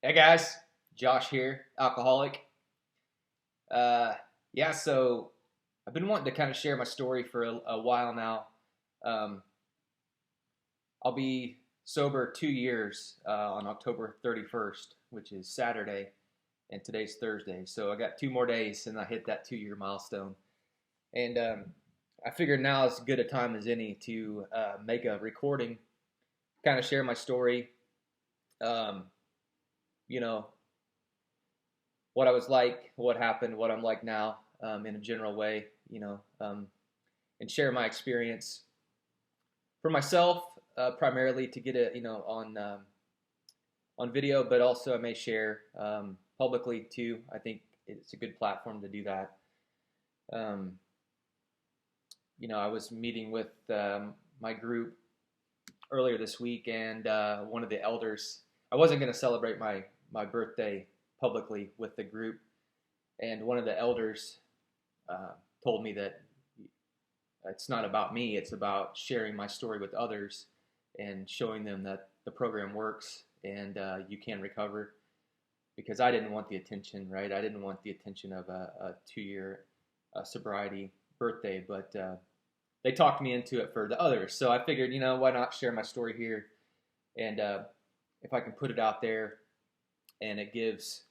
Hey guys, Josh here, alcoholic. Uh, yeah, so I've been wanting to kind of share my story for a while now. Um, I'll be sober 2 years on October 31st, which is Saturday, and today's Thursday. So I got 2 more days and I hit that 2 year milestone. And I figured now is as good a time as any to make a recording, kind of share my story. Um, you know, what I was like, what happened, what I'm like now, in a general way, and share my experience for myself, primarily to get it, on video, but also I may share publicly too. I think it's a good platform to do that. Um, I was meeting with my group earlier this week, and one of the elders. I wasn't going to celebrate my birthday publicly with the group, and one of the elders uh, told me that it's not about me, it's about sharing my story with others and showing them that the program works and you can recover. Because I didn't want the attention, right? I didn't want the attention of a 2 year sobriety birthday, but they talked me into it for the others. So I figured, why not share my story here? And if I can put it out there and it gives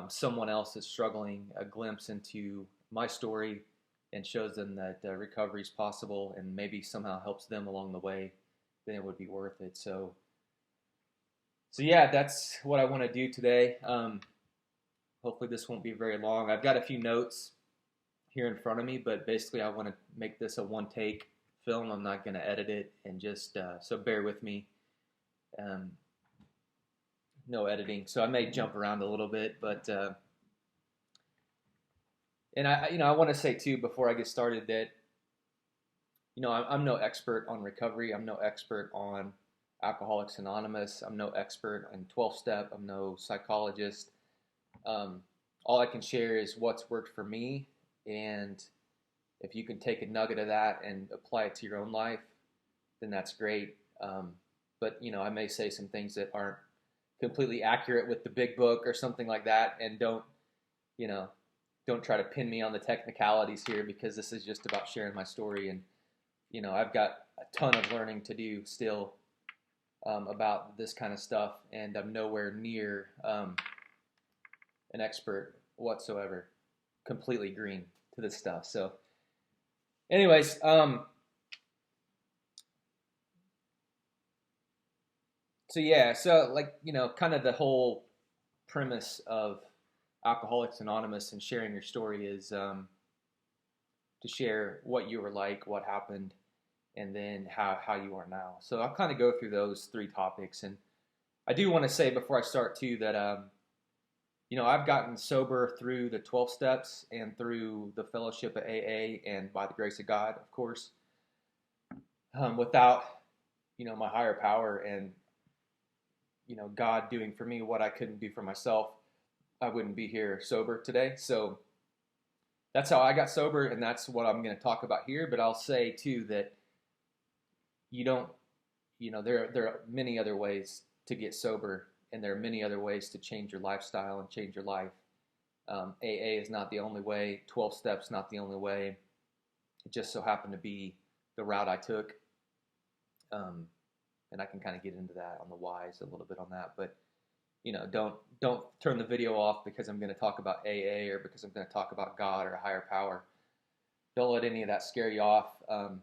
someone else that's struggling a glimpse into my story and shows them that recovery is possible and maybe somehow helps them along the way, then it would be worth it. So yeah, that's what I want to do today. Hopefully this won't be very long. I've got a few notes here in front of me, but basically I want to make this a one take film. I'm not going to edit it, and just so bear with me. Um, no editing, so I may jump around a little bit, but and I want to say too before I get started that I'm no expert on recovery. I'm no expert on Alcoholics Anonymous. I'm no expert on 12 step. I'm no psychologist. Um, all I can share is what's worked for me, and if you can take a nugget of that and apply it to your own life, then that's great. But I may say some things that aren't completely accurate with the big book or something like that, and you know don't try to pin me on the technicalities here, because this is just about sharing my story. And I've got a ton of learning to do still about this kind of stuff, and I'm nowhere near an expert whatsoever, completely green to this stuff. So anyways, so yeah, so like kind of the whole premise of Alcoholics Anonymous and sharing your story is to share what you were like, what happened, and then how you are now. So I'll kind of go through those three topics. And I do want to say before I start too that I've gotten sober through the 12 steps and through the fellowship of AA, and by the grace of God, of course. Without my higher power and God doing for me what I couldn't do for myself, I wouldn't be here sober today. So that's how I got sober, and that's what I'm going to talk about here. But I'll say too that you don't, there are many other ways to get sober, and there are many other ways to change your lifestyle and change your life. AA is not the only way. 12 steps not the only way. It just so happened to be the route I took, and I can kind of get into that on the whys a little bit on that. But don't turn the video off because I'm going to talk about AA or because I'm going to talk about God or a higher power. Don't let any of that scare you off. I'll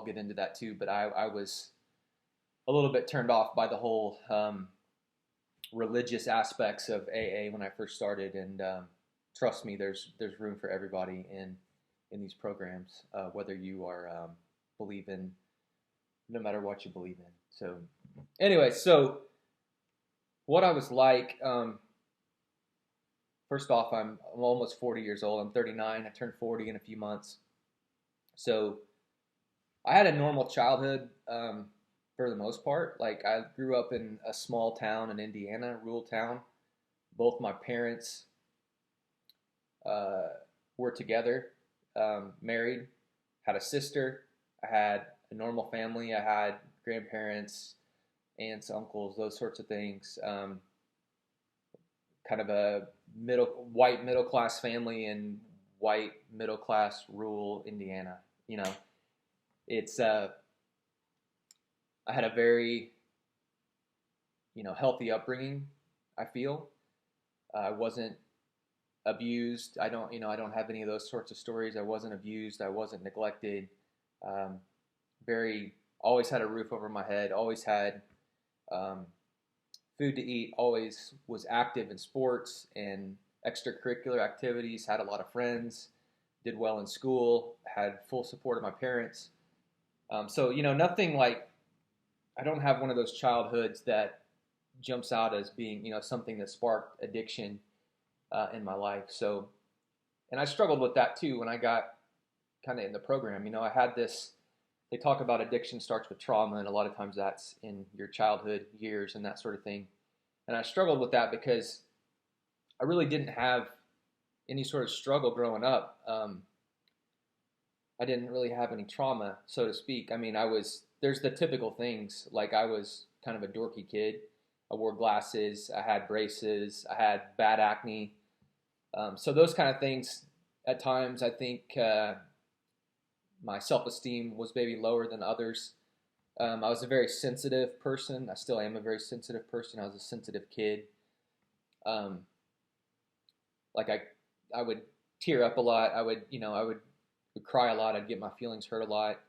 get into that too. But I was a little bit turned off by the whole religious aspects of AA when I first started, and trust me, there's room for everybody in these programs, whether you are believe in, no matter what you believe in. So, anyway, so what I was like. First off, I'm almost 40 years old. I'm 39. I turned 40 in a few months. So I had a normal childhood, for the most part. Like, I grew up in a small town in Indiana, a rural town. Both my parents uh, were together, married, had a sister. I had a normal family. I had grandparents aunts, uncles, those sorts of things. Kind of a white middle class family in white middle class rural Indiana. You know, it's I had a very healthy upbringing. I feel I wasn't abused. I don't have any of those sorts of stories. I wasn't abused. I wasn't neglected. Um, very always had a roof over my head. Always had um, food to eat. Always was active in sports and extracurricular activities. Had a lot of friends. Did well in school. Had full support of my parents. So nothing like I don't have one of those childhoods that jumps out as being something that sparked addiction in my life. So, and I struggled with that too when I got kind of in the program. I had this. They talk about addiction starts with trauma, and a lot of times that's in your childhood years and that sort of thing. And I struggled with that because I really didn't have any sort of struggle growing up. I didn't really have any trauma, so to speak. I mean, there's the typical things, like I was kind of a dorky kid. I wore glasses, I had braces, I had bad acne. So those kind of things, at times, I think my self-esteem was maybe lower than others. I was a very sensitive person. I still am a very sensitive person. I was a sensitive kid. Um, like I would tear up a lot. I would cry a lot. I'd get my feelings hurt a lot,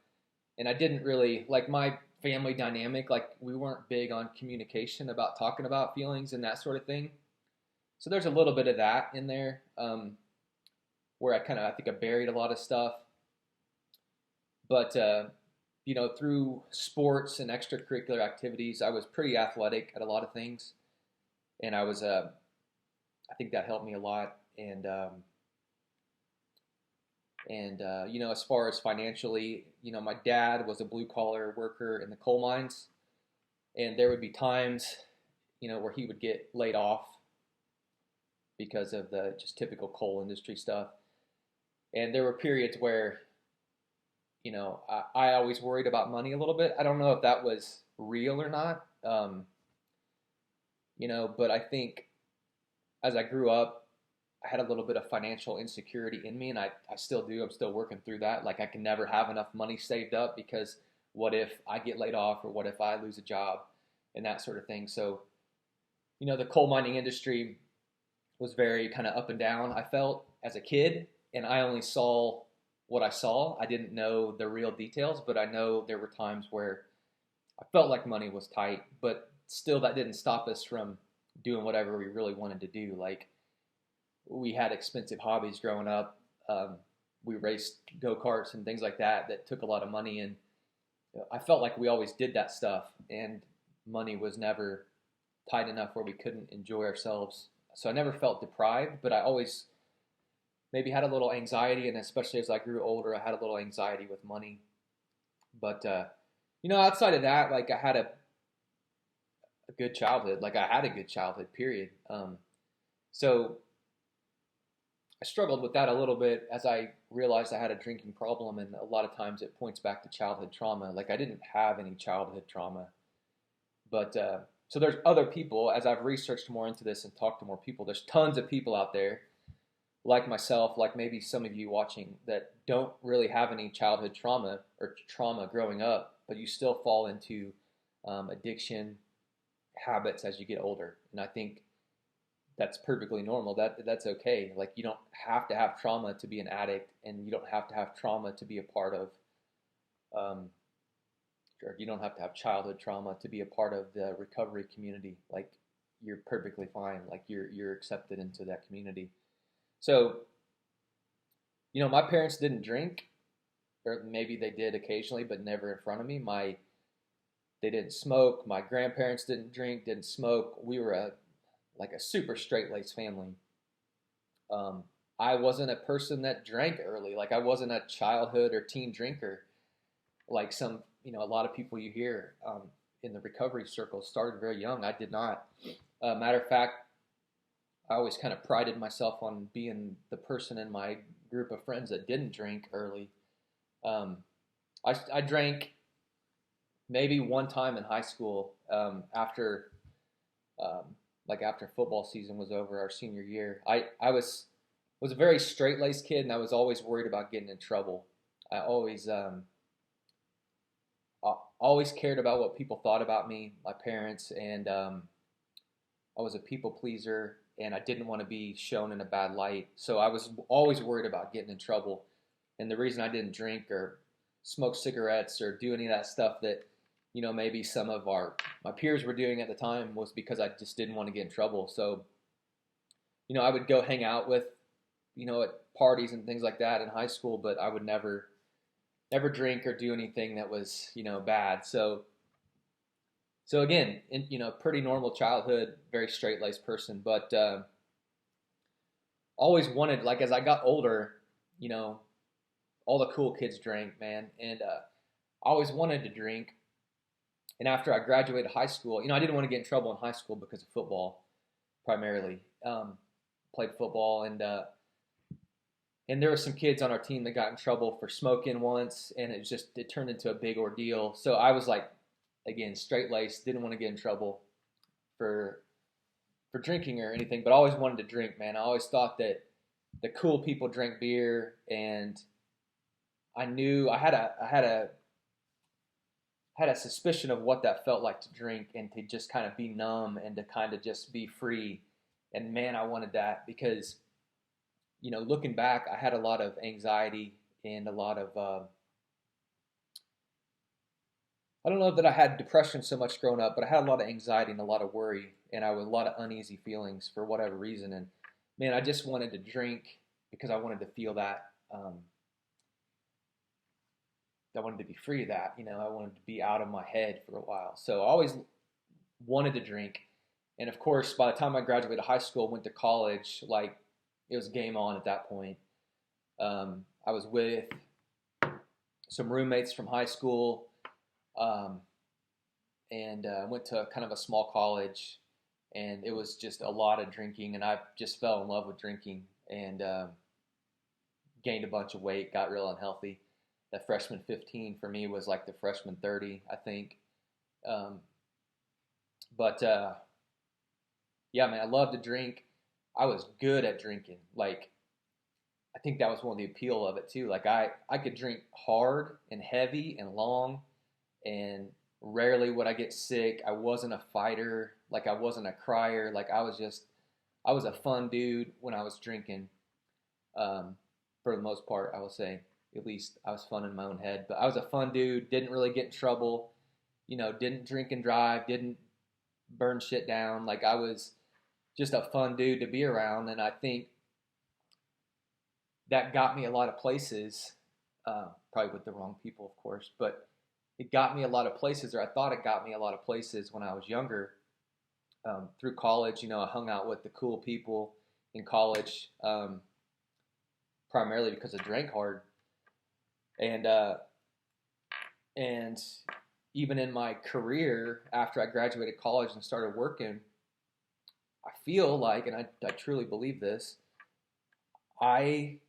and I didn't really like my family dynamic. Like we weren't big on communication about talking about feelings and that sort of thing. So there's a little bit of that in there, where I think I buried a lot of stuff. But through sports and extracurricular activities, I was pretty athletic at a lot of things, and I think that helped me a lot. And as far as financially, my dad was a blue collar worker in the coal mines, and there would be times, where he would get laid off because of the just typical coal industry stuff. And there were periods where, I always worried about money a little bit. I don't know if that was real or not, but I think as I grew up, I had a little bit of financial insecurity in me, and I still do. I'm still working through that. Like, I can never have enough money saved up because what if I get laid off or what if I lose a job and that sort of thing. So, the coal mining industry was very kind of up and down, I felt, as a kid, and I only saw what I saw. I didn't know the real details, but I know there were times where I felt like money was tight, but still that didn't stop us from doing whatever we really wanted to do. Like, we had expensive hobbies growing up. We raced go-karts and things like that took a lot of money, and I felt like we always did that stuff, and money was never tight enough where we couldn't enjoy ourselves. So I never felt deprived, but I always maybe had a little anxiety, and especially as I grew older, I had a little anxiety with money. But outside of that, like I had a good childhood. Like I had a good childhood, period. So I struggled with that a little bit as I realized I had a drinking problem, and a lot of times it points back to childhood trauma. Like I didn't have any childhood trauma, but so there's other people. As I've researched more into this and talked to more people, there's tons of people out there like myself, like maybe some of you watching, that don't really have any childhood trauma or trauma growing up, but you still fall into addiction habits as you get older. And I think that's perfectly normal. That's okay. Like you don't have to have trauma to be an addict, and you don't have to have trauma to be a part of, or you don't have to have childhood trauma to be a part of the recovery community. Like you're perfectly fine. Like you're accepted into that community. So, my parents didn't drink, or maybe they did occasionally, but never in front of me. They didn't smoke. My grandparents didn't drink, didn't smoke. We were like a super straight-laced family. I wasn't a person that drank early. Like I wasn't a childhood or teen drinker, like a lot of people you hear in the recovery circles started very young. I did not. Matter of fact, I always kind of prided myself on being the person in my group of friends that didn't drink early. Um, I drank maybe one time in high school after um, after football season was over, our senior year. I was a very straight laced kid, and I was always worried about getting in trouble. I always cared about what people thought about me, my parents, and I was a people pleaser, and I didn't want to be shown in a bad light. So I was always worried about getting in trouble. And the reason I didn't drink or smoke cigarettes or do any of that stuff that maybe some of my peers were doing at the time was because I just didn't want to get in trouble. So I would go hang out with at parties and things like that in high school, but I would never drink or do anything that was bad. So again, pretty normal childhood, very straight laced person, but always wanted, like, as I got older, you know, all the cool kids drank, man, and I always wanted to drink. And after I graduated high school, I didn't want to get in trouble in high school because of football, primarily. Played football, and there were some kids on our team that got in trouble for smoking once, and it turned into a big ordeal. So I was like, again, straight laced, didn't want to get in trouble for drinking or anything, but I always wanted to drink, man. I always thought that the cool people drank beer, and I knew I had a suspicion of what that felt like to drink and to just kind of be numb and to kind of just be free. And man, I wanted that because, looking back, I had a lot of anxiety and a lot of, I don't know that I had depression so much growing up, but I had a lot of anxiety and a lot of worry, and I was a lot of uneasy feelings for whatever reason. And man, I just wanted to drink because I wanted to feel that. I wanted to be free of that. I wanted to be out of my head for a while. So I always wanted to drink. And of course, by the time I graduated high school, went to college, like it was game on at that point. I was with some roommates from high school, um, and went to kind of a small college, and it was just a lot of drinking, and I just fell in love with drinking, and gained a bunch of weight, got real unhealthy. That freshman 15 for me was like the freshman 30, I think. Um, but yeah, man, I love to drink. I was good at drinking. Like, I think that was one of the appeal of it too. Like, I could drink hard and heavy and long, and rarely would I get sick. I wasn't a fighter. Like, I wasn't a crier. Like, I was a fun dude when I was drinking. Um, for the most part, I will say. At least I was fun in my own head. But I was a fun dude. Didn't really get in trouble. Didn't drink and drive. Didn't burn shit down. Like, I was just a fun dude to be around, and I think that got me a lot of places. Probably with the wrong people, of course, but it got me a lot of places, or I thought it got me a lot of places when I was younger. Through college, I hung out with the cool people in college, primarily because I drank hard, and and even in my career after I graduated college and started working, I feel like, and I truly believe this, I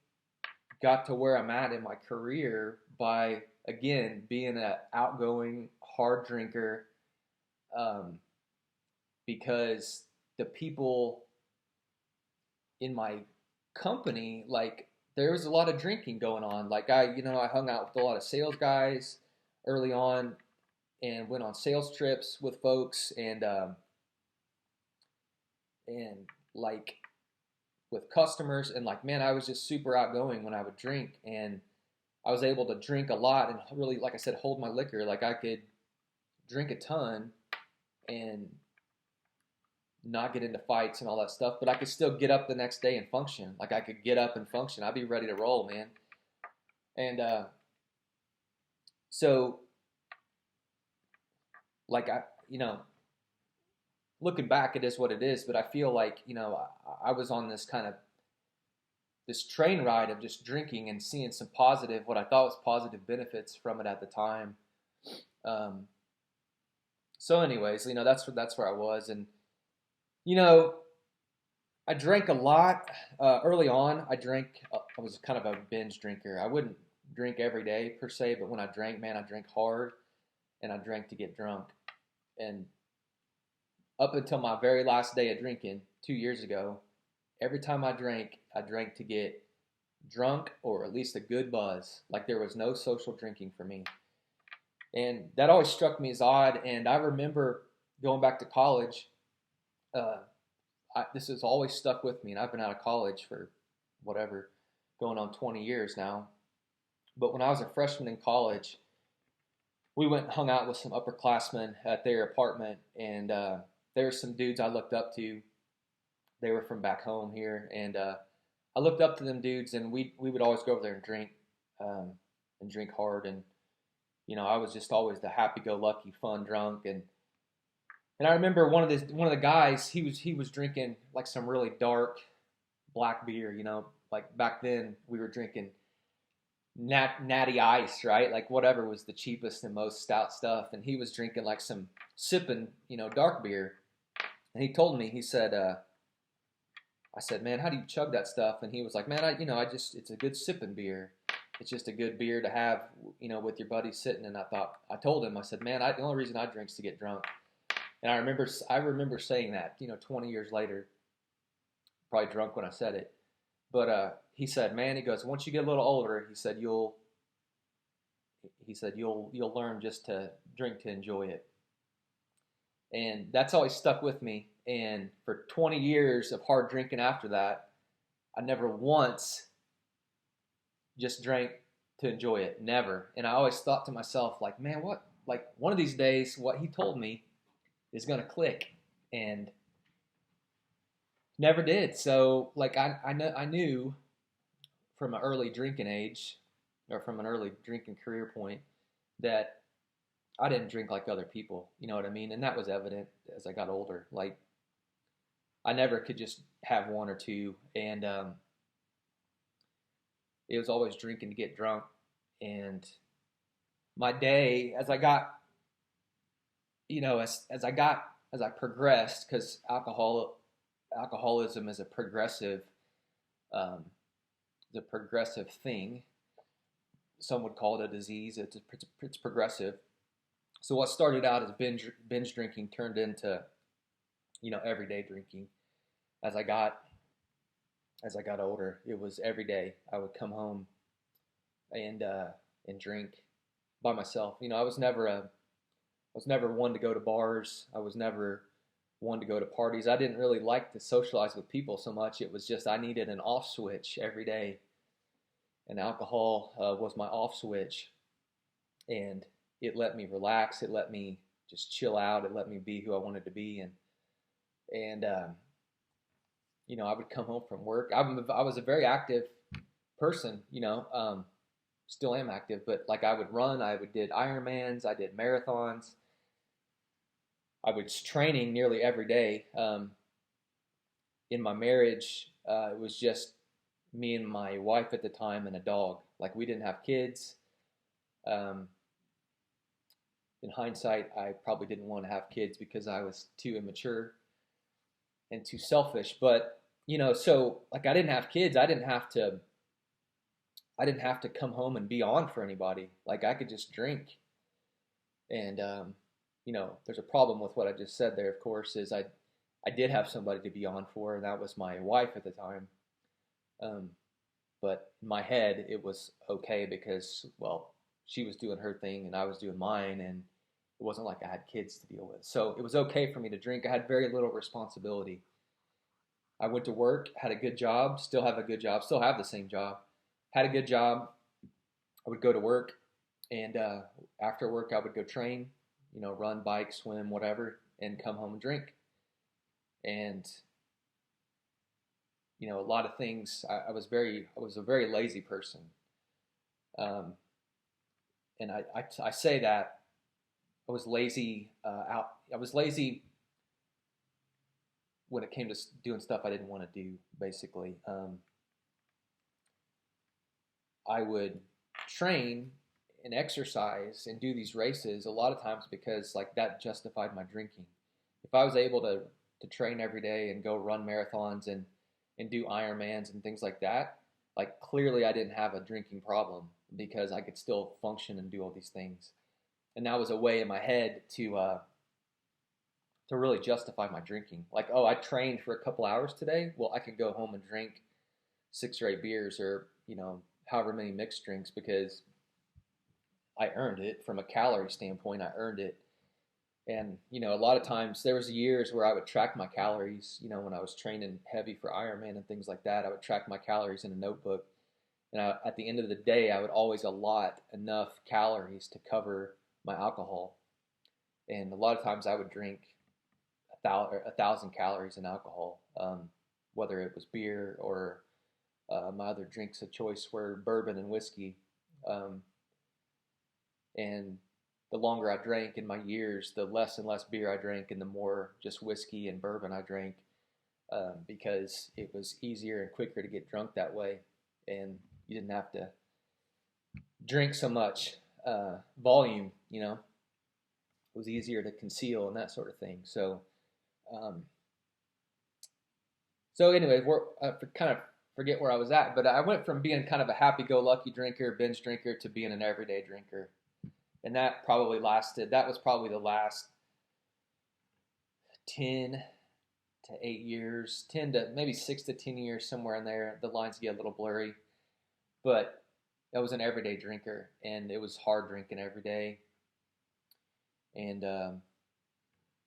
got to where I'm at in my career by, again, being an outgoing, hard drinker, um, because the people in my company, like, there was a lot of drinking going on. Like, I hung out with a lot of sales guys early on and went on sales trips with folks, and like with customers, and like, man, I was just super outgoing when I would drink, and I was able to drink a lot and really, like I said, hold my liquor. Like, I could drink a ton and not get into fights and all that stuff, but I could still get up the next day and function. Like, I could get up and function. I'd be ready to roll, man. And so, like, looking back, it is what it is. But I feel like, I was on this train ride of just drinking and seeing some positive, what I thought was positive benefits from it at the time. So anyways, that's where I was. And, I drank a lot early on. I was kind of a binge drinker. I wouldn't drink every day per se, but when I drank, man, I drank hard, and I drank to get drunk. And up until my very last day of drinking 2 years ago, every time I drank to get drunk or at least a good buzz. Like there was no social drinking for me. And that always struck me as odd. And I remember going back to college. Uh, this has always stuck with me, and I've been out of college for whatever, going on 20 years now. But when I was a freshman in college, we went and hung out with some upperclassmen at their apartment, and there were some dudes I looked up to. They were from back home here, and I looked up to them dudes, and we would always go over there um, and drink hard, and I was just always the happy-go-lucky, fun drunk, and I remember one of the guys he was drinking like some really dark black beer, like back then we were drinking natty ice, right? Like whatever was the cheapest and most stout stuff, and he was drinking like some sipping, dark beer, and he told me, he said. I said, man, how do you chug that stuff? And he was like, man, it's a good sipping beer. It's just a good beer to have, with your buddies sitting. And I told him, I said, man, the only reason I drink is to get drunk. And I remember saying that, 20 years later, probably drunk when I said it. But he said, man, he goes, once you get a little older, you'll learn just to drink to enjoy it. And that's always stuck with me. And for 20 years of hard drinking after that, I never once just drank to enjoy it. Never. And I always thought to myself, like, man, like one of these days, what he told me is going to click. And never did. So, like, I knew from an early drinking age, or from an early drinking career point, that I didn't drink like other people. You know what I mean? And that was evident as I got older. Like, I never could just have one or two, and it was always drinking to get drunk. And my day, as I got, as I progressed, because alcoholism is a um, thing. Some would call it a disease. It's progressive. So what started out as binge drinking turned into everyday drinking. As I got older, it was every day. I would come home and drink by myself. I was never one to go to bars. I was never one to go to parties. I didn't really like to socialize with people so much. It was just I needed an off switch every day, and alcohol was my off switch, and it let me relax. It let me just chill out. It let me be who I wanted to be, and I would come home from work. I was a very active person, still am active, but like I would run, did Ironmans, I did marathons. I was training nearly every day. In my marriage, it was just me and my wife at the time and a dog. Like we didn't have kids. Um, in hindsight, I probably didn't want to have kids because I was too immature and too selfish. But so like I didn't have kids. I didn't have to come home and be on for anybody. Like I could just drink. And there's a problem with what I just said there. Of course, is I did have somebody to be on for, and that was my wife at the time. Um, but in my head, it was okay because, well, she was doing her thing and I was doing mine, and it wasn't like I had kids to deal with. So it was okay for me to drink. I had very little responsibility. I went to work, had a good job, still have a good job, still have the same job, had a good job. I would go to work, and after work, I would go train, run, bike, swim, whatever, and come home and drink. And a lot of things. I was a very lazy person, um, and I say that I was lazy. I was lazy when it came to doing stuff I didn't want to do. Basically, I would train and exercise and do these races a lot of times because like that justified my drinking. If I was able to train every day and go run marathons and do Ironmans and things like that, like clearly I didn't have a drinking problem because I could still function and do all these things. And that was a way in my head to to really justify my drinking. Like, oh, I trained for a couple hours today. Well, I can go home and drink 6 or 8 beers, or however many mixed drinks, because I earned it from a calorie standpoint. I earned it. And, a lot of times there was years where I would track my calories, when I was training heavy for Ironman and things like that. I would track my calories in a notebook. And at the end of the day, I would always allot enough calories to cover my alcohol. And a lot of times I would drink 1,000 calories in alcohol, whether it was beer or my other drinks of choice were bourbon and whiskey. And the longer I drank in my years, the less and less beer I drank, and the more just whiskey and bourbon I drank, because it was easier and quicker to get drunk that way, and you didn't have to drink so much volume. It was easier to conceal and that sort of thing. Um, so anyway, I kind of forget where I was at, but I went from being kind of a happy-go-lucky drinker, binge drinker, to being an everyday drinker. And that was probably the last 10 to 8 years, 10 to maybe 6 to 10 years, somewhere in there. The lines get a little blurry. But I was an everyday drinker, and it was hard drinking every day. And it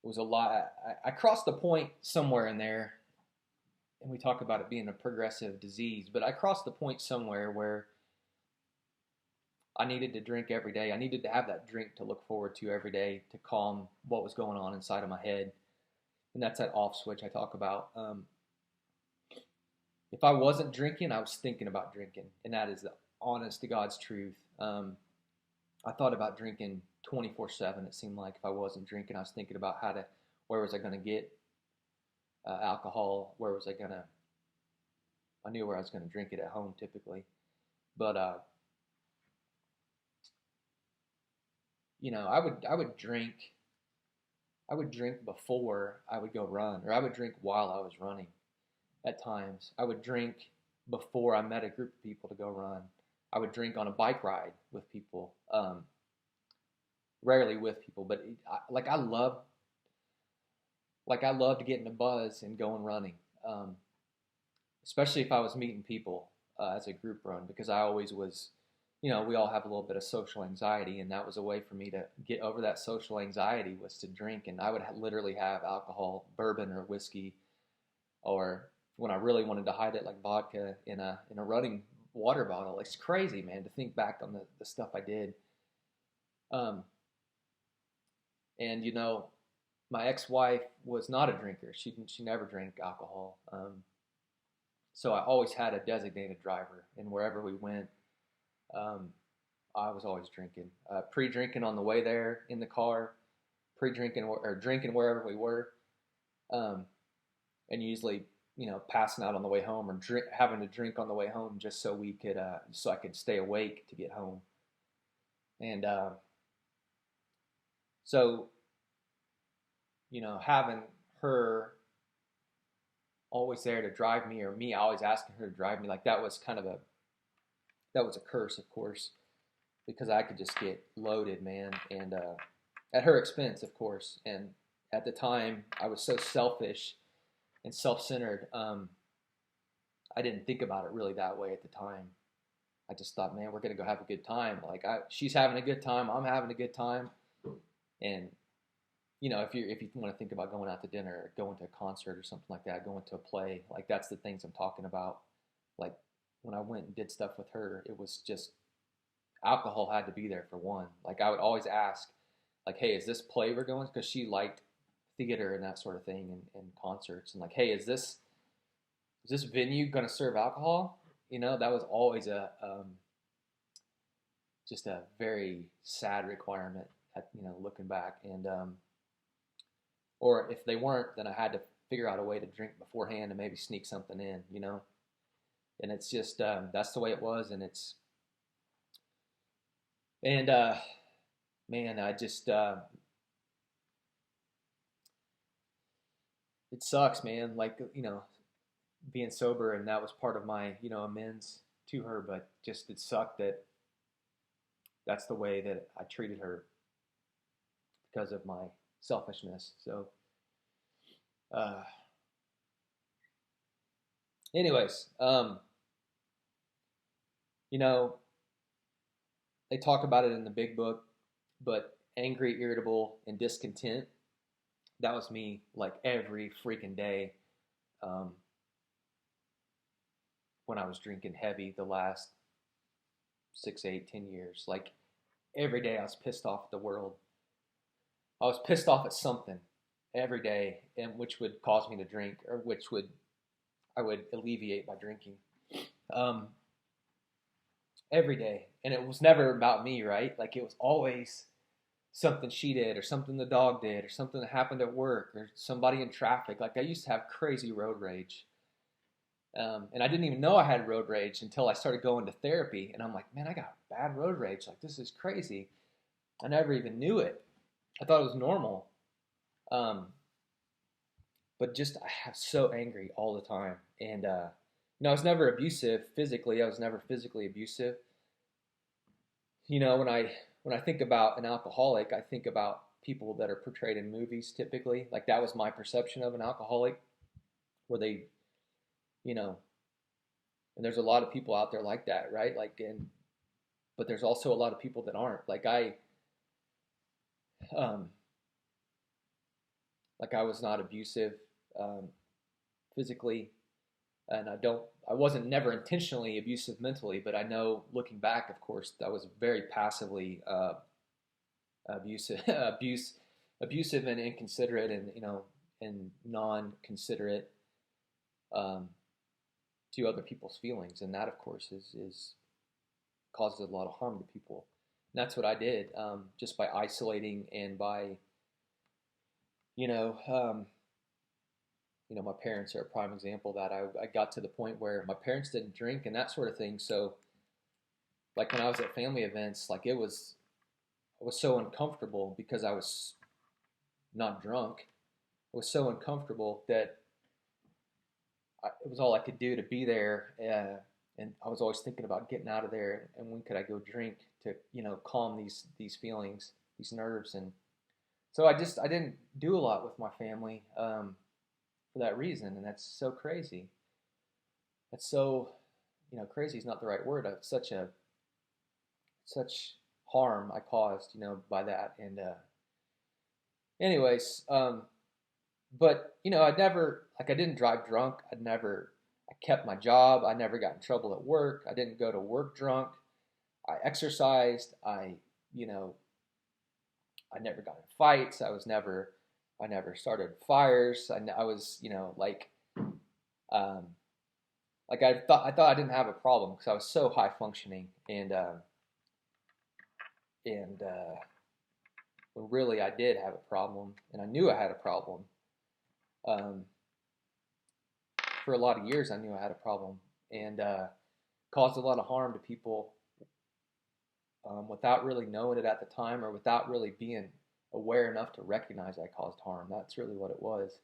was a lot. I crossed the point somewhere in there, and we talk about it being a progressive disease, but I crossed the point somewhere where I needed to drink every day. I needed to have that drink to look forward to every day to calm what was going on inside of my head. And that's that off switch I talk about. If I wasn't drinking, I was thinking about drinking. And that is the honest to God's truth. I thought about drinking 24/7. It seemed like if I wasn't drinking, I was thinking about where was I going to get alcohol? I knew where I was going to drink it at home typically. But, I would drink before I would go run, or I would drink while I was running. At times, I would drink before I met a group of people to go run. I would drink on a bike ride with people, rarely with people, but I love to get in a buzz and go and running, especially if I was meeting people as a group run, because I always was. We all have a little bit of social anxiety, and that was a way for me to get over that social anxiety, was to drink. And I would literally have alcohol, bourbon or whiskey, or when I really wanted to hide it, like vodka in a running water bottle. It's crazy, man, to think back on the stuff I did. And my ex-wife was not a drinker. She never drank alcohol. So I always had a designated driver, and wherever we went, I was always drinking, pre-drinking on the way there in the car, pre-drinking or drinking wherever we were, and usually, passing out on the way home, or having to drink on the way home just so so I could stay awake to get home. And so, having her always there to drive me, or me always asking her to drive me, like that was a curse, of course, because I could just get loaded, man, and at her expense, of course. And at the time, I was so selfish and self-centered. I didn't think about it really that way at the time. I just thought, man, we're gonna go have a good time. Like she's having a good time, I'm having a good time, and if you want to think about going out to dinner, or going to a concert or something like that, going to a play, like that's the things I'm talking about. Like when I went and did stuff with her, it was just alcohol had to be there for one. Like I would always ask, like, hey, is this play we're going? Because she liked theater and that sort of thing, and concerts, and like, hey, is this venue going to serve alcohol? That was always just a very sad requirement looking back. And or if they weren't, then I had to figure out a way to drink beforehand and maybe sneak something in, and it's just that's the way it was. And man, I just it sucks, man, like being sober, and that was part of my amends to her. But just it sucked that that's the way that I treated her because of my selfishness. So Uh, anyways, you know, they talk about it in the big book, but angry, irritable, and discontent, that was me like every freaking day um, when I was drinking heavy the last 6, 8, 10 years. Like every day I was pissed off at the world. I was pissed off at something every day, and which would cause me to drink, or which would I would alleviate by drinking. Um, every day, and it was never about me, right? Like it was always something she did, or something the dog did, or something that happened at work, or somebody in traffic. Like I used to have crazy road rage. And I didn't even know I had road rage until I started going to therapy. And I'm like, man, I got bad road rage. Like, this is crazy. I never even knew it. I thought it was normal. Um, but just, I was so angry all the time. And, I was never abusive physically. I was never physically abusive. When I think about an alcoholic, I think about people that are portrayed in movies typically. Like, that was my perception of an alcoholic, where they, you know, and there's a lot of people out there like that, right? But there's also a lot of people that aren't. Um, like I was not abusive um, physically, and I wasn't never intentionally abusive mentally. But I know, looking back, of course, I was very passively abusive, abusive and inconsiderate, and non-considerate um, to other people's feelings, and that, of course, is causes a lot of harm to people. And that's what I did, just by isolating and by, you know, um, my parents are a prime example of that. I got to the point where my parents didn't drink and that sort of thing. So, like when I was at family events, like I was so uncomfortable because I was not drunk. I was so uncomfortable that it was all I could do to be there. And I was always thinking about getting out of there and when could I go drink to, calm these feelings, these nerves. And so I didn't do a lot with my family for that reason, and that's so crazy. That's so, crazy is not the right word. Such harm I caused, by that. And anyways, but I didn't drive drunk. I kept my job. I never got in trouble at work. I didn't go to work drunk. I exercised. You know, I never got in fights. I never started fires. I was, um, I thought I didn't have a problem because I was so high functioning, and when really I did have a problem, and I knew I had a problem. Um, for a lot of years, I knew I had a problem, and caused a lot of harm to people without really knowing it at the time, or without really being aware enough to recognize I caused harm. That's really what it was.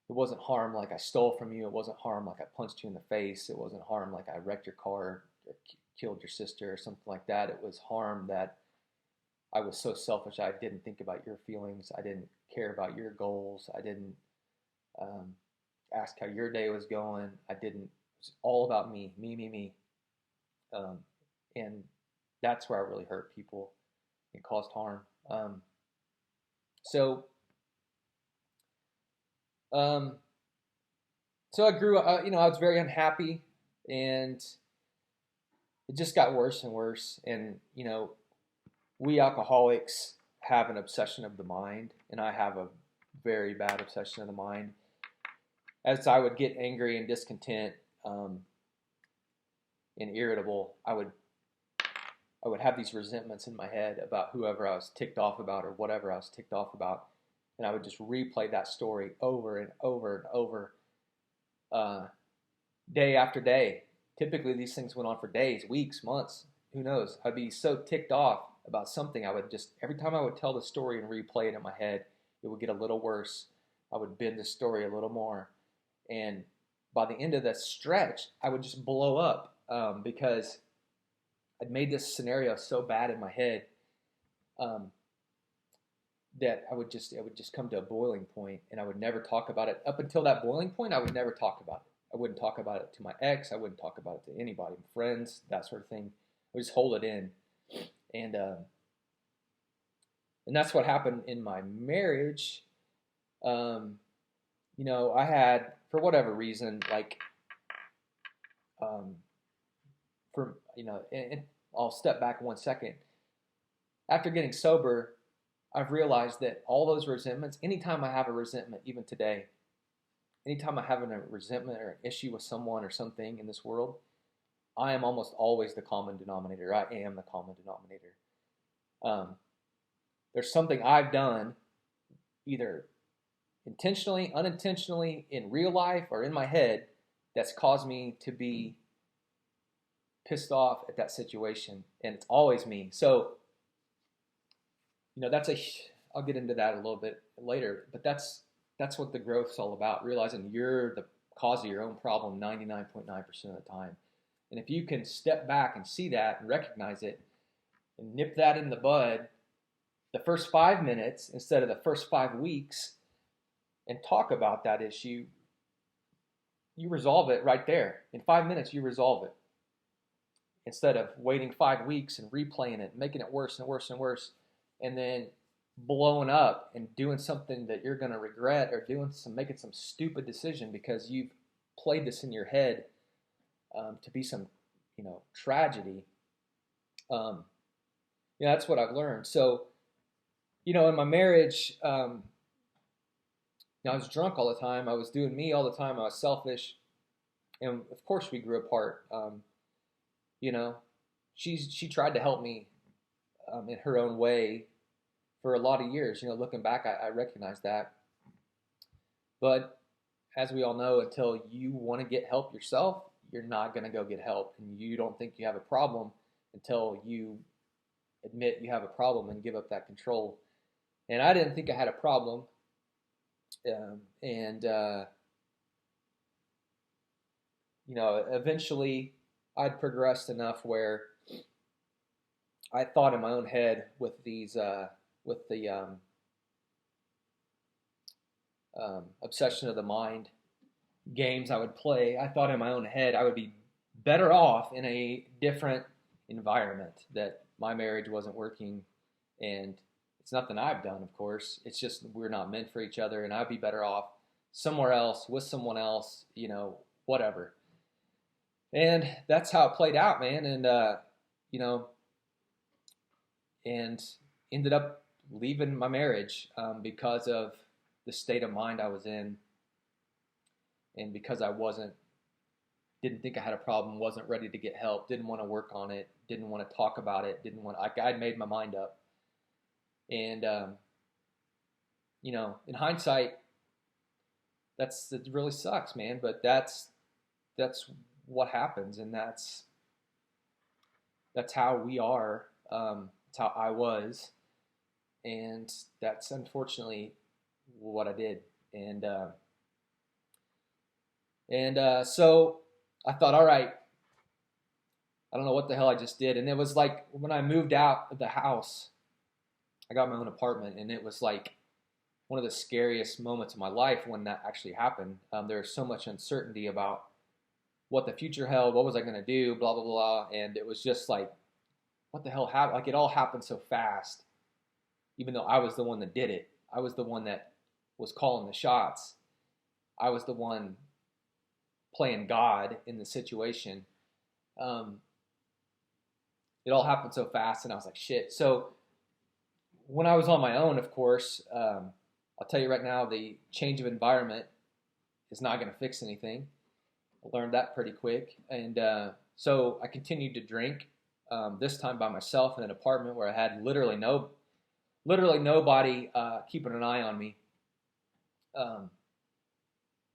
It wasn't harm like I stole from you. It wasn't harm like I punched you in the face. It wasn't harm like I wrecked your car or killed your sister or something like that. It was harm that I was so selfish. I didn't think about your feelings. I didn't care about your goals. I didn't um, ask how your day was going. I didn't. It was all about me, me, me, me. Um, and that's where I really hurt people and caused harm. So, um, so I grew up. I was very unhappy, and it just got worse and worse. And we alcoholics have an obsession of the mind, and I have a very bad obsession of the mind. As I would get angry and discontent and irritable, I would have these resentments in my head about whoever I was ticked off about or whatever I was ticked off about, and I would just replay that story over and over and over, uh, day after day. Typically, these things went on for days, weeks, months. Who knows? I'd be so ticked off about something. I would just every time I would tell the story and replay it in my head, it would get a little worse. I would bend the story a little more, and by the end of that stretch, I would just blow up because I'd made this scenario so bad in my head, um, that it would just come to a boiling point, and I would never talk about it. Up until that boiling point, I would never talk about it. I wouldn't talk about it to my ex. I wouldn't talk about it to anybody, friends, that sort of thing. I would just hold it in, and uh, and that's what happened in my marriage. Um, I had, for whatever reason, like, um, and I'll step back 1 second. After getting sober, I've realized that all those resentments, anytime I have a resentment, even today, anytime I'm having a resentment or an issue with someone or something in this world, I am almost always the common denominator. I am the common denominator. Um, there's something I've done, either intentionally, unintentionally, in real life, or in my head, that's caused me to be pissed off at that situation, and it's always me. So, I'll get into that a little bit later, but that's what the growth's all about, realizing you're the cause of your own problem 99.9% of the time. And if you can step back and see that and recognize it and nip that in the bud the first 5 minutes instead of the first 5 weeks, and talk about that issue, you resolve it right there. In 5 minutes, you resolve it. Instead of waiting 5 weeks and replaying it, making it worse and worse and worse, and then blowing up and doing something that you're going to regret, or making some stupid decision because you've played this in your head to be some, tragedy. That's what I've learned. So, in my marriage, I was drunk all the time. I was doing me all the time. I was selfish, and of course we grew apart. She tried to help me in her own way for a lot of years. Looking back, I recognize that. But as we all know, until you want to get help yourself, you're not going to go get help. And you don't think you have a problem until you admit you have a problem and give up that control. And I didn't think I had a problem. Eventually I'd progressed enough where I thought in my own head with the obsession of the mind games I would play. I thought in my own head I would be better off in a different environment, that my marriage wasn't working, and it's nothing I've done, of course. It's just we're not meant for each other, and I'd be better off somewhere else with someone else, whatever. And that's how it played out, man. And and ended up leaving my marriage because of the state of mind I was in, and because I didn't think I had a problem, wasn't ready to get help, didn't want to work on it, didn't want to talk about it, I'd made my mind up. And in hindsight, it really sucks, man. But that's what happens, and that's how we are. That's how I was, and that's unfortunately what I did. So I thought, all right, I don't know what the hell I just did. And it was like when I moved out of the house, I got my own apartment, and it was like one of the scariest moments of my life when that actually happened. There was so much uncertainty about what the future held, what was I going to do, blah, blah, blah. And it was just like, what the hell happened? Like, it all happened so fast, even though I was the one that did it. I was the one that was calling the shots. I was the one playing God in the situation. It all happened so fast, and I was like, shit. So when I was on my own, of course, I'll tell you right now, the change of environment is not going to fix anything. I learned that pretty quick. And so I continued to drink, this time by myself in an apartment where I had literally nobody keeping an eye on me.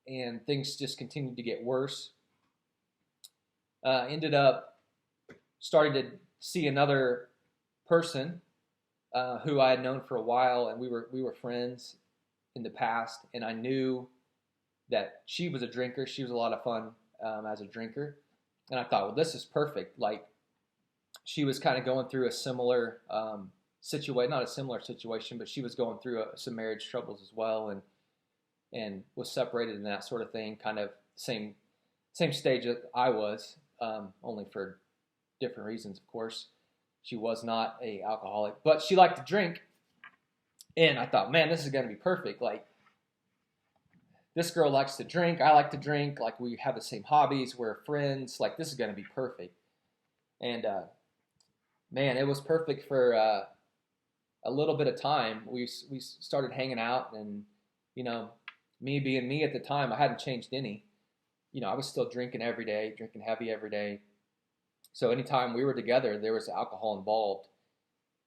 And things just continued to get worse. Ended up starting to see another person who I had known for a while, and we were friends in the past, and I knew that she was a drinker. She was a lot of fun as a drinker, and I thought, well, this is perfect. Like, she was kind of going through a similar situation, not a similar situation, but she was going through some marriage troubles as well, and was separated and that sort of thing. Kind of same stage that I was, only for different reasons, of course. She was not a alcoholic, but she liked to drink, and I thought, man, this is going to be perfect. Like, this girl likes to drink, I like to drink, like we have the same hobbies, we're friends, like this is going to be perfect. And man, it was perfect for a little bit of time. We started hanging out, and me being me at the time, I hadn't changed any. I was still drinking every day, drinking heavy every day. So anytime we were together, there was alcohol involved,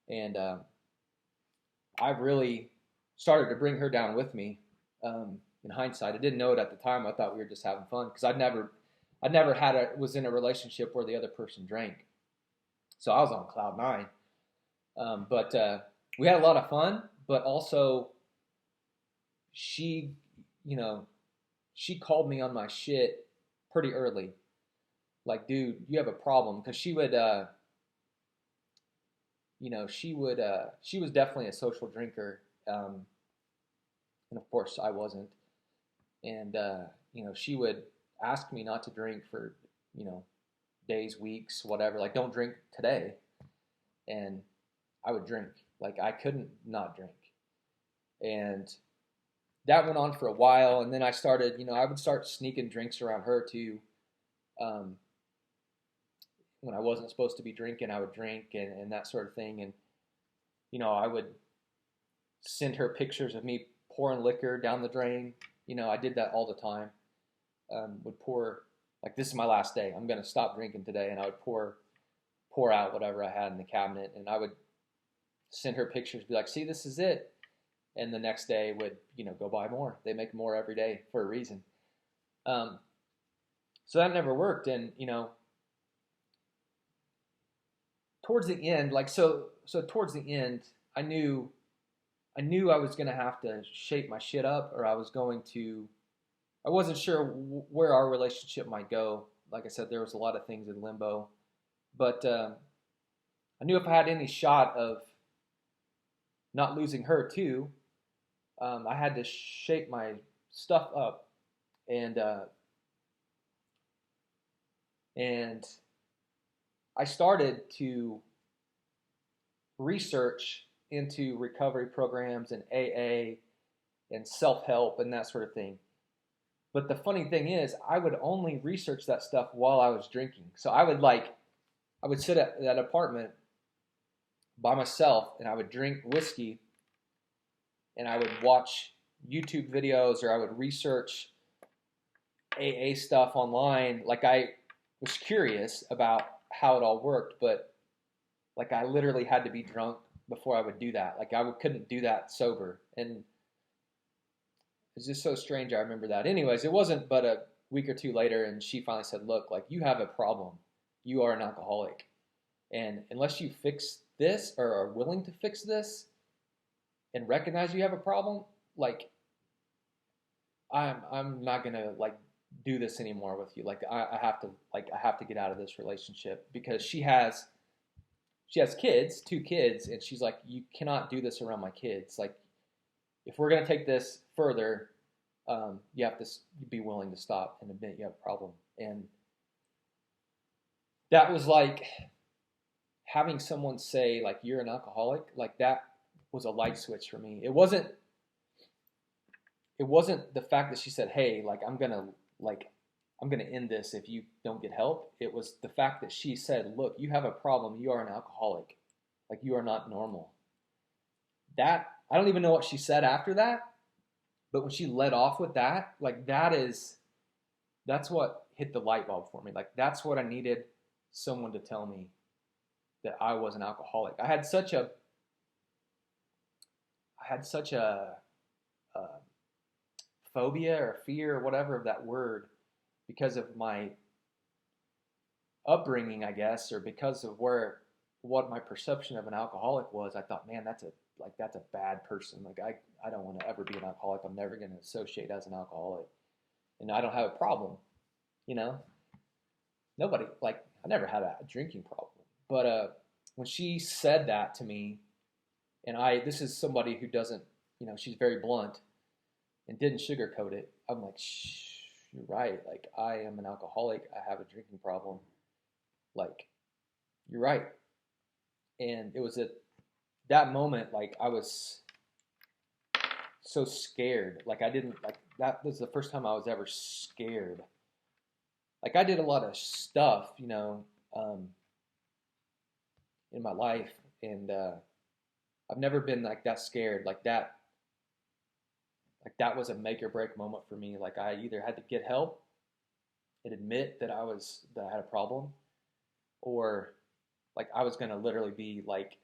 and I really started to bring her down with me. In hindsight, I didn't know it at the time. I thought we were just having fun because I'd never was in a relationship where the other person drank. So I was on cloud nine. But we had a lot of fun, but also she, she called me on my shit pretty early. Like, dude, you have a problem. Because she would, she was definitely a social drinker. And of course I wasn't. And, she would ask me not to drink for, days, weeks, whatever. Like, don't drink today. And I would drink. Like, I couldn't not drink. And that went on for a while. And then I started, I would start sneaking drinks around her too. When I wasn't supposed to be drinking, I would drink and that sort of thing. And, I would send her pictures of me pouring liquor down the drain. I did that all the time. Would pour, like, this is my last day. I'm going to stop drinking today. And I would pour out whatever I had in the cabinet. And I would send her pictures, be like, see, this is it. And the next day would, go buy more. They make more every day for a reason. So that never worked. And, towards the end, like, so towards the end, I knew I was going to have to shape my shit up, or I wasn't sure where our relationship might go. Like I said, there was a lot of things in limbo, but I knew if I had any shot of not losing her too, I had to shape my stuff up, and I started to research into recovery programs and AA and self-help and that sort of thing. But the funny thing is, I would only research that stuff while I was drinking. So I would sit at that apartment by myself, and I would drink whiskey, and I would watch YouTube videos, or I would research AA stuff online. Like, I was curious about how it all worked, but like, I literally had to be drunk before I would do that. Like, couldn't do that sober. And it's just so strange. I remember that. Anyways, it wasn't but a week or two later, and she finally said, look, like, you have a problem. You are an alcoholic. And unless you fix this, or are willing to fix this and recognize you have a problem, like, I'm not gonna, like, do this anymore with you. Like, I have to get out of this relationship, because she has kids, 2 kids, and she's like, you cannot do this around my kids. Like, if we're going to take this further, you have to be willing to stop and admit you have a problem. And that was like having someone say, like, you're an alcoholic. Like, that was a light switch for me. It wasn't the fact that she said, hey, like, I'm going to end this if you don't get help. It was the fact that she said, look, you have a problem. You are an alcoholic. Like, you are not normal. That, I don't even know what she said after that, but when she led off with that, like, that's what hit the light bulb for me. Like, that's what I needed someone to tell me, that I was an alcoholic. I had such a phobia or fear or whatever of that word, because of my upbringing, I guess, or because of what my perception of an alcoholic was. I thought, man, that's a bad person. Like, I don't want to ever be an alcoholic. I'm never going to associate as an alcoholic, and I don't have a problem. Nobody, like, I never had a drinking problem. But when she said that to me, And this is somebody who doesn't, she's very blunt and didn't sugarcoat it. I'm like, shh, you're right. Like, I am an alcoholic. I have a drinking problem. Like, you're right. And it was at that moment, like, I was so scared. Like, I didn't, like, that was the first time I was ever scared. Like, I did a lot of stuff, in my life, and I've never been like that scared. Like that was a make or break moment for me. Like, I either had to get help and admit that I had a problem, or like I was gonna literally be like,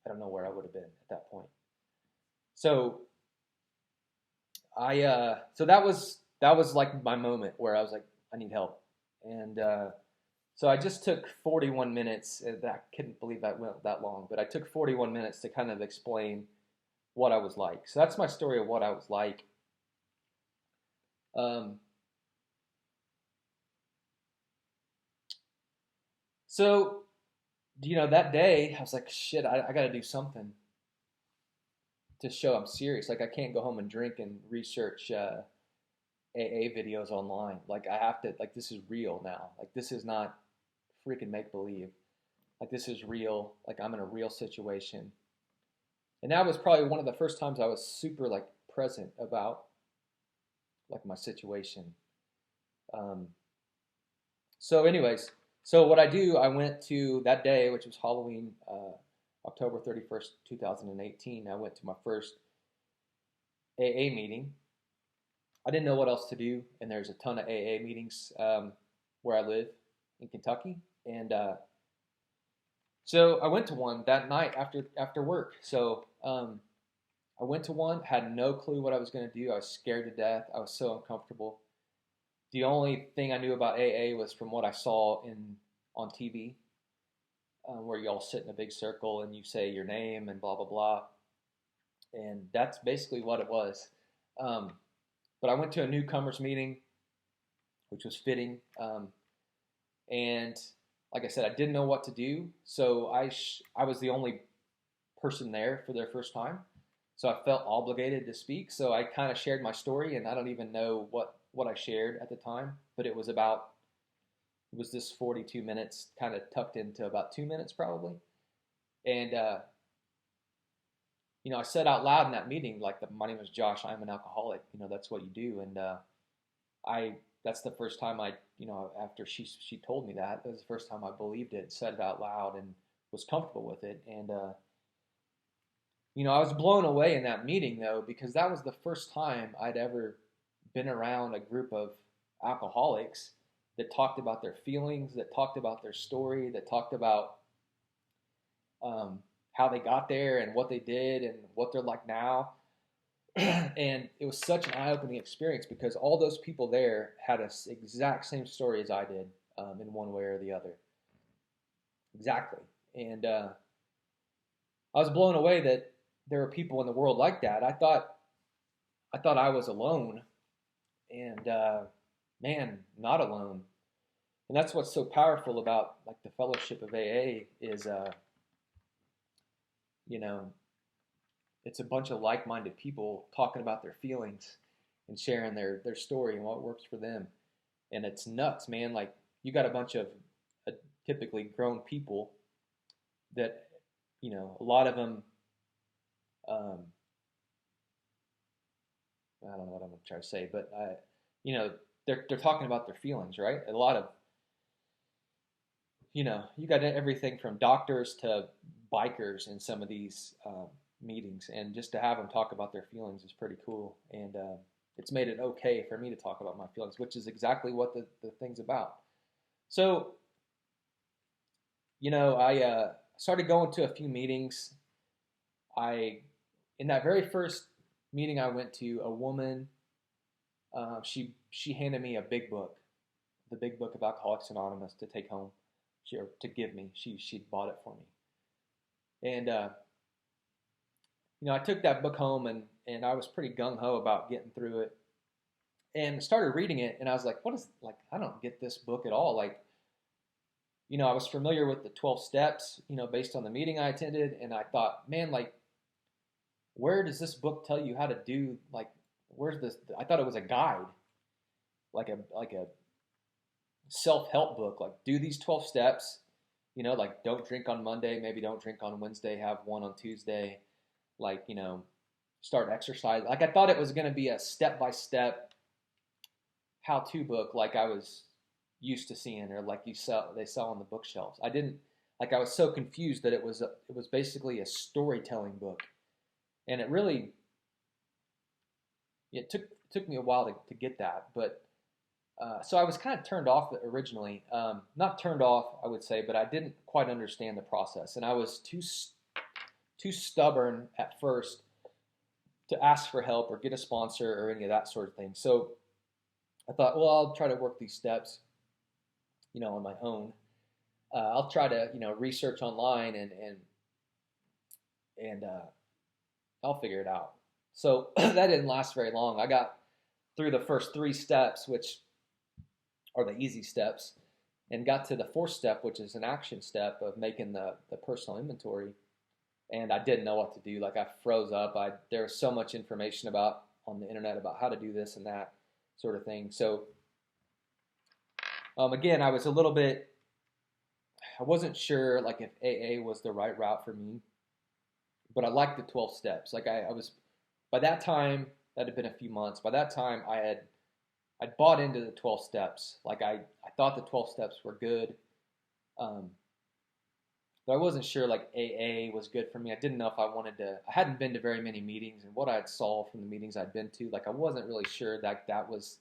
I don't know where I would have been at that point. So so that was like my moment where I was like, I need help. And so I just took 41 minutes. I couldn't believe that went that long, but I took 41 minutes to kind of explain what I was like. So that's my story of what I was like. Um, so, that day I was like, shit, I got to do something to show I'm serious. Like, I can't go home and drink and research AA videos online. Like, I have to, like, this is real now. Like, this is not freaking make believe. Like, this is real. Like, I'm in a real situation. And that was probably one of the first times I was super like present about like my situation. Um, so, anyways, so what I do, I went to that day, which was Halloween, October 31st, 2018. I went to my first AA meeting. I didn't know what else to do, and there's a ton of AA meetings where I live in Kentucky, and so I went to one that night after work. So I went to one, had no clue what I was going to do. I was scared to death. I was so uncomfortable. The only thing I knew about AA was from what I saw on TV, where you all sit in a big circle and you say your name and blah blah blah, and that's basically what it was. Um, but I went to a newcomers meeting, which was fitting, and like I said, I didn't know what to do, so I was the only person there for their first time, so I felt obligated to speak. So I kind of shared my story, and I don't even know what I shared at the time, but it was this 42 minutes kind of tucked into about 2 minutes probably. And, I said out loud in that meeting, like, my name is Josh, I'm an alcoholic, that's what you do. And that's the first time after she told me that, it was the first time I believed it, said it out loud, and was comfortable with it. And, I was blown away in that meeting though, because that was the first time I'd ever been around a group of alcoholics that talked about their feelings, that talked about their story, that talked about how they got there and what they did and what they're like now. And it was such an eye-opening experience because all those people there had a exact same story as I did, in one way or the other. Exactly. And I was blown away that there were people in the world like that. I thought I was alone, and man, not alone. And that's what's so powerful about like the fellowship of AA is, you know, it's a bunch of like-minded people talking about their feelings and sharing their story and what works for them. And it's nuts, man. Like, you got a bunch of typically grown people that, a lot of them, um, I don't know what I'm gonna try to say, but they're talking about their feelings, right? A lot of, you got everything from doctors to bikers in some of these meetings, and just to have them talk about their feelings is pretty cool. And it's made it okay for me to talk about my feelings, which is exactly what the thing's about. So, I started going to a few meetings. I, in that very first meeting I went to, a woman, she handed me a big book, the Big Book of Alcoholics Anonymous, to take home, or to give me. She'd bought it for me, and I took that book home, and I was pretty gung ho about getting through it, and started reading it, and I was like, what is, like, I don't get this book at all. Like, I was familiar with the 12 steps, based on the meeting I attended, and I thought, man, like, where does this book tell you how to do, like, where's this? I thought it was a guide, like a self-help book, like do these 12 steps, like don't drink on Monday, maybe don't drink on Wednesday, have one on Tuesday, like, start exercise. Like I thought it was going to be a step-by-step how-to book like I was used to seeing, or like they sell on the bookshelves. I didn't, like I was so confused that it was basically a storytelling book. And it really, it took me a while to get that, but so I was kind of turned off originally. Not turned off, I would say, but I didn't quite understand the process, and I was too stubborn at first to ask for help or get a sponsor or any of that sort of thing. So I thought, well, I'll try to work these steps, on my own. I'll try to, research online and I'll figure it out. So that didn't last very long. I got through the first 3 steps, which are the easy steps, and got to the 4th step, which is an action step of making the personal inventory. And I didn't know what to do. Like I froze up. There was so much information on the internet about how to do this and that sort of thing. So again, I wasn't sure like if AA was the right route for me, but I liked the 12 steps. Like I was, by that time, that had been a few months. By that time, I'd bought into the 12 steps. Like I thought the 12 steps were good. But I wasn't sure like AA was good for me. I didn't know if I hadn't been to very many meetings, and what I had saw from the meetings I'd been to, like I wasn't really sure that was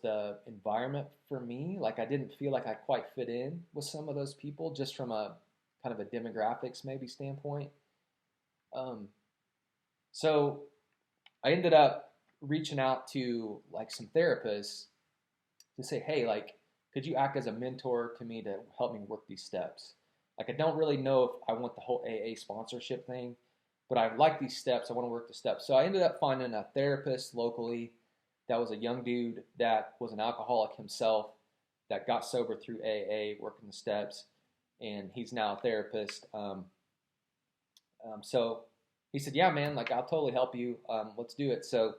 the environment for me. Like I didn't feel like I quite fit in with some of those people, just from a kind of a demographics maybe standpoint. So I ended up reaching out to like some therapists to say, hey, like, could you act as a mentor to me to help me work these steps? Like, I don't really know if I want the whole AA sponsorship thing, but I like these steps. I want to work the steps. So I ended up finding a therapist locally that was a young dude that was an alcoholic himself that got sober through AA, working the steps, and he's now a therapist. So he said, yeah, man, like, I'll totally help you. Let's do it. So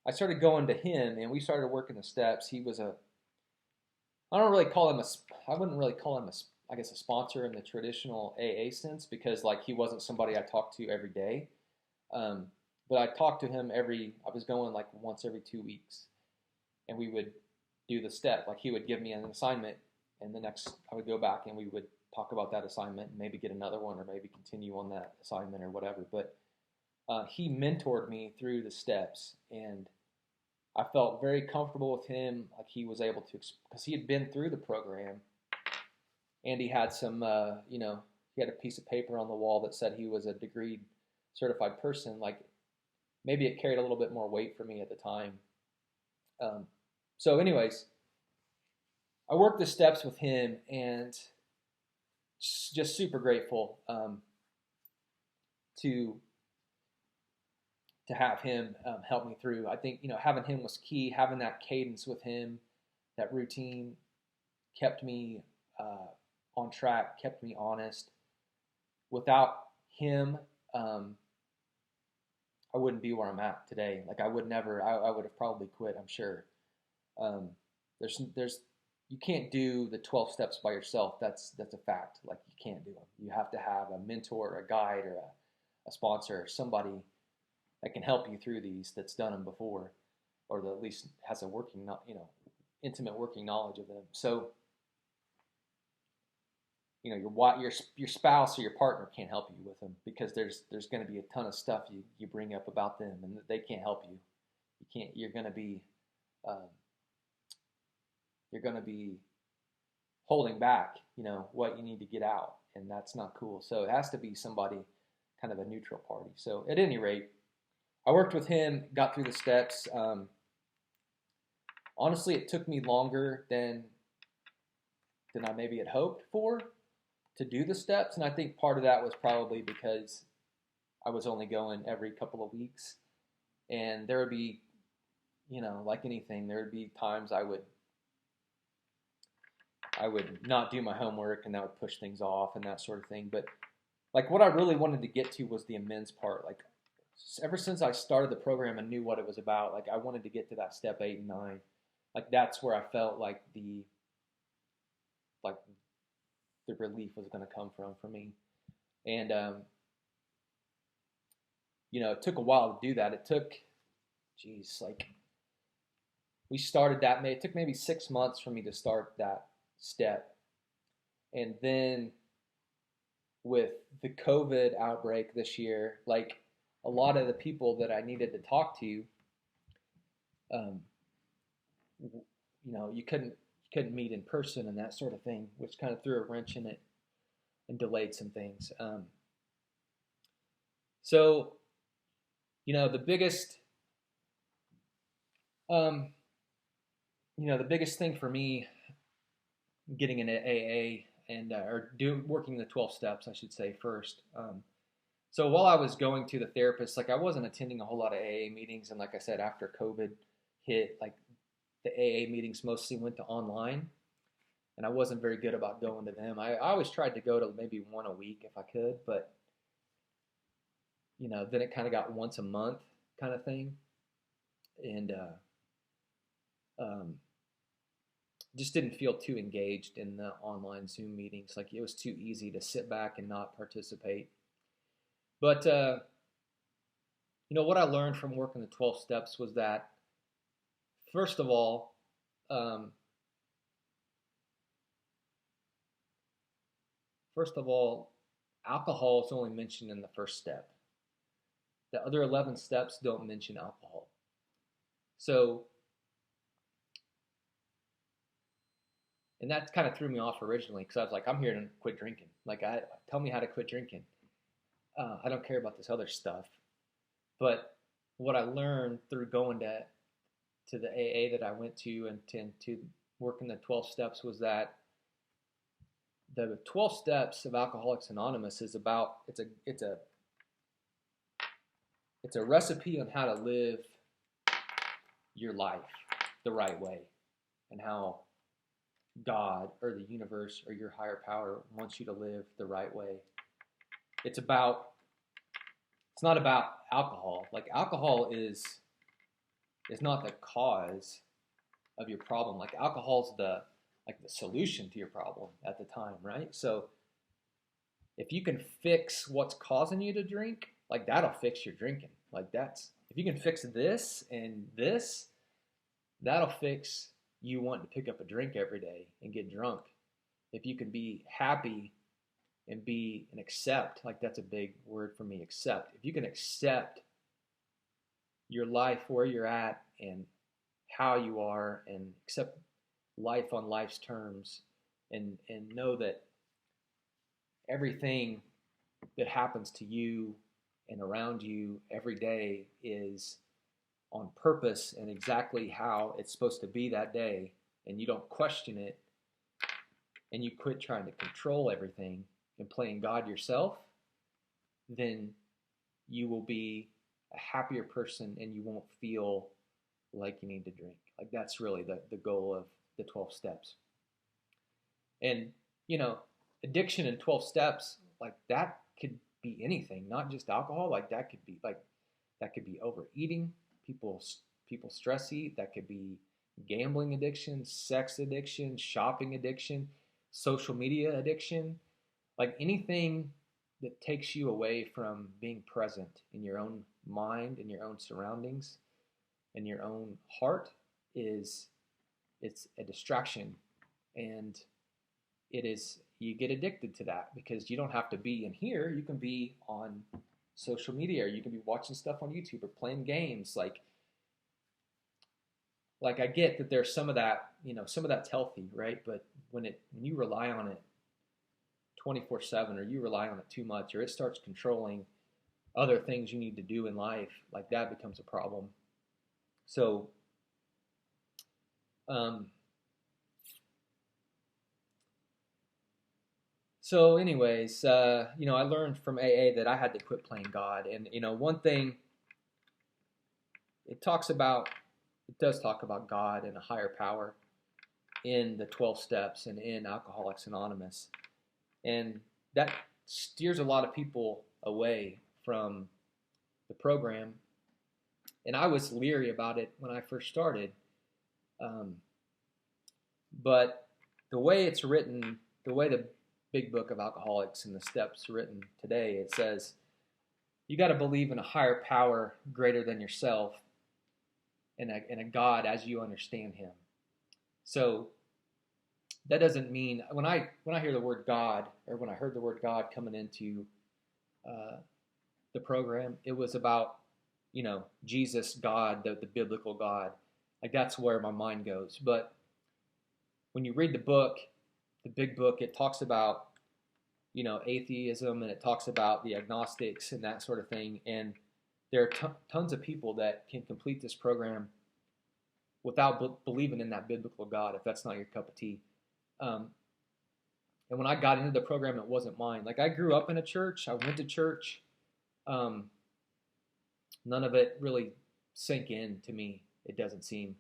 I started going to him, and we started working the steps. He was I wouldn't really call him I guess, a sponsor in the traditional AA sense, because like he wasn't somebody I talked to every day. But I talked to him I was going like once every 2 weeks, and we would do the step. Like he would give me an assignment, and I would go back and we would talk about that assignment and maybe get another one, or maybe continue on that assignment or whatever. But he mentored me through the steps, and I felt very comfortable with him. Like he was able to, because he had been through the program, and he had some, he had a piece of paper on the wall that said he was a degreed certified person. Like maybe it carried a little bit more weight for me at the time. So anyways, I worked the steps with him, and just super grateful to have him help me through. I think, having him was key. Having that cadence with him, that routine, kept me on track, kept me honest. Without him, I wouldn't be where I'm at today. Like I would have probably quit, I'm sure. You can't do the 12 steps by yourself. That's a fact. Like you can't do them. You have to have a mentor, a guide, or a sponsor, or somebody that can help you through these, that's done them before, or that at least has a intimate working knowledge of them. So, your spouse or your partner can't help you with them, because there's going to be a ton of stuff you bring up about them, and they can't help you. You're going to be holding back, what you need to get out, and that's not cool. So it has to be somebody, kind of a neutral party. So at any rate, I worked with him, got through the steps. Honestly, it took me longer than I maybe had hoped for to do the steps, and I think part of that was probably because I was only going every couple of weeks, and there would be, like anything, there would be times I would I would not do my homework, and that would push things off and that sort of thing. But like what I really wanted to get to was the amends part. Like ever since I started the program and knew what it was about, like I wanted to get to that step 8 and 9. Like that's where I felt like like the relief was going to come from for me. And it took a while to do that. It took, like we started that. It took maybe 6 months for me to start that step, and then with the COVID outbreak this year, like a lot of the people that I needed to talk to, you couldn't meet in person and that sort of thing, which kind of threw a wrench in it and delayed some things. So, the biggest, the biggest thing for me getting into AA and working the 12 steps, I should say first. So while I was going to the therapist, like I wasn't attending a whole lot of AA meetings, and like I said, after COVID hit, like the AA meetings mostly went to online, and I wasn't very good about going to them. I always tried to go to maybe one a week if I could, but then it kind of got once a month kind of thing, and just didn't feel too engaged in the online Zoom meetings. Like it was too easy to sit back and not participate. But what I learned from working the 12 steps was that, first of all, alcohol is only mentioned in the first step. The other 11 steps don't mention alcohol. So, and that kind of threw me off originally because I was like, I'm here to quit drinking. Like, tell me how to quit drinking. I don't care about this other stuff. But what I learned through going to the AA that I went to and to working the 12 steps was that the 12 steps of Alcoholics Anonymous is about, it's a recipe on how to live your life the right way, and how God or the universe or your higher power wants you to live the right way. It's not about alcohol. Like alcohol is not the cause of your problem. Like alcohol's the solution to your problem at the time, right? So if you can fix what's causing you to drink, like that'll fix your drinking. Like if you can fix this and this, that'll fix you wanting to pick up a drink every day and get drunk. If you can be happy and accept, like that's a big word for me, accept. If you can accept your life where you're at and how you are, and accept life on life's terms, and know that everything that happens to you and around you every day is on purpose and exactly how it's supposed to be that day, and you don't question it, and you quit trying to control everything and playing God yourself, then you will be a happier person and you won't feel like you need to drink. Like that's really the goal of the 12 steps. And, addiction in 12 steps, like that could be anything, not just alcohol. Like that could be overeating. People stress eat. That could be gambling addiction, sex addiction, shopping addiction, social media addiction. Like anything that takes you away from being present in your own mind, in your own surroundings, in your own heart, it's a distraction. And you get addicted to that because you don't have to be in here. You can be on social media, or you can be watching stuff on YouTube or playing games. Like I get that there's some of that, some of that's healthy, right? But when you rely on it 24/7, or you rely on it too much, or it starts controlling other things you need to do in life, like that becomes a problem. So, anyways, I learned from AA that I had to quit playing God. And, one thing, it does talk about God and a higher power. in the 12 steps and in Alcoholics Anonymous. And that steers a lot of people away from the program. And I was leery about it when I first started. But the way it's written, the way the Big Book of Alcoholics and the steps written today, it says, you got to believe in a higher power greater than yourself and a God as you understand him. So that doesn't mean, when I hear the word God, or when I heard the word God coming into the program, it was about, Jesus, God, the biblical God. Like, that's where my mind goes. But when you read the book, the Big Book, it talks about, atheism, and it talks about the agnostics and that sort of thing. And there are tons of people that can complete this program without believing in that biblical God, if that's not your cup of tea. And when I got into the program, it wasn't mine. Like, I grew up in a church. I went to church. None of it really sank in to me, it doesn't seem.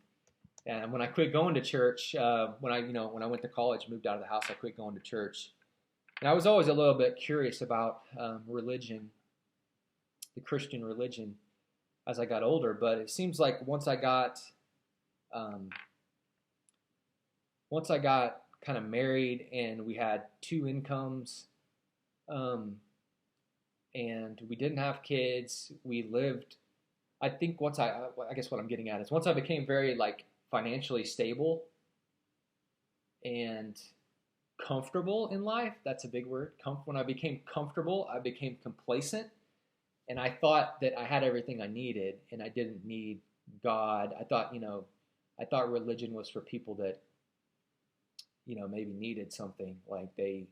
And when I quit going to church, when I went to college, moved out of the house, I quit going to church. And I was always a little bit curious about religion, the Christian religion, as I got older. But it seems like once I got kind of married and we had two incomes, and we didn't have kids, we lived. I think I guess what I'm getting at is once I became very financially stable and comfortable in life. That's a big word. When I became comfortable, I became complacent, and I thought that I had everything I needed, and I didn't need God. I thought religion was for people that, maybe needed something, like they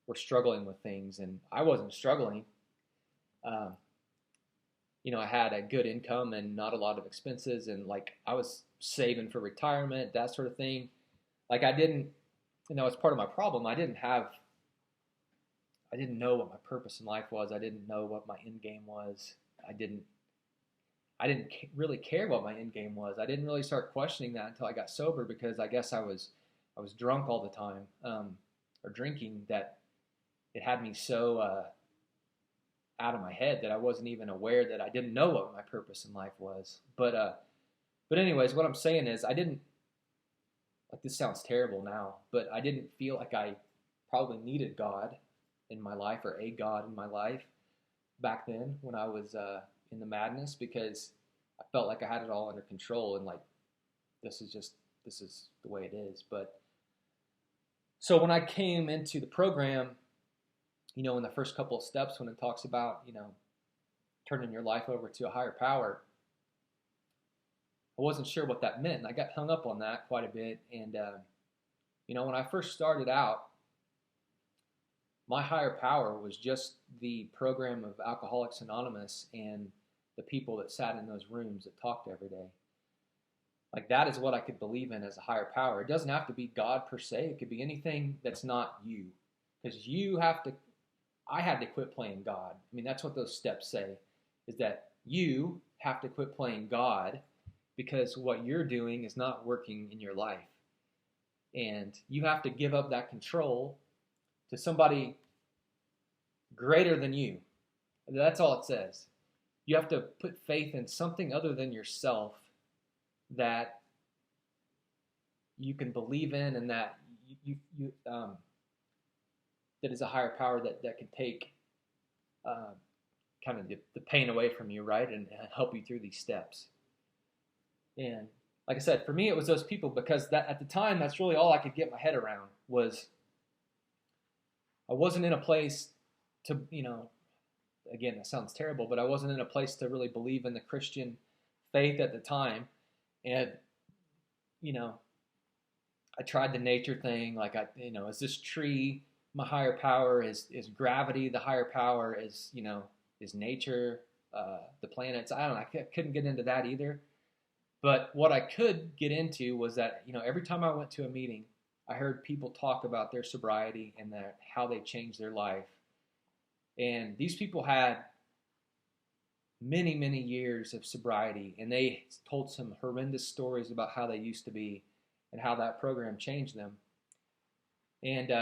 were struggling with things, and I wasn't struggling. I had a good income and not a lot of expenses, and I was saving for retirement, that sort of thing. I didn't, it's part of my problem. I didn't know what my purpose in life was. I didn't know what my end game was. I didn't really care what my end game was. I didn't really start questioning that until I got sober, because I guess I was drunk all the time, or drinking, that it had me so out of my head that I wasn't even aware that I didn't know what my purpose in life was. But anyways, what I'm saying is, I didn't, this sounds terrible now, but I didn't feel like I probably needed God in my life, or a God in my life, back then when I was in the madness, because I felt like I had it all under control, and this is the way it is. But so when I came into the program, in the first couple of steps, when it talks about, turning your life over to a higher power, I wasn't sure what that meant. And I got hung up on that quite a bit. And, when I first started out, my higher power was just the program of Alcoholics Anonymous and the people that sat in those rooms that talked every day. That is what I could believe in as a higher power. It doesn't have to be God per se. It could be anything that's not you. Because I had to quit playing God. That's what those steps say, is that you have to quit playing God, because what you're doing is not working in your life. And you have to give up that control to somebody greater than you. That's all it says. You have to put faith in something other than yourself that you can believe in, and that that is a higher power that can take kind of the pain away from you, right, and help you through these steps. And like I said, for me, it was those people, because that at the time, that's really all I could get my head around. Was I wasn't in a place to, again, that sounds terrible, but I wasn't in a place to really believe in the Christian faith at the time. And, I tried the nature thing, is this tree my higher power? Is gravity the higher power? Is nature, the planets? I don't know. I couldn't get into that either. But what I could get into was that, every time I went to a meeting, I heard people talk about their sobriety and how they changed their life. And these people had many, many years of sobriety, and they told some horrendous stories about how they used to be. and how that program changed them. And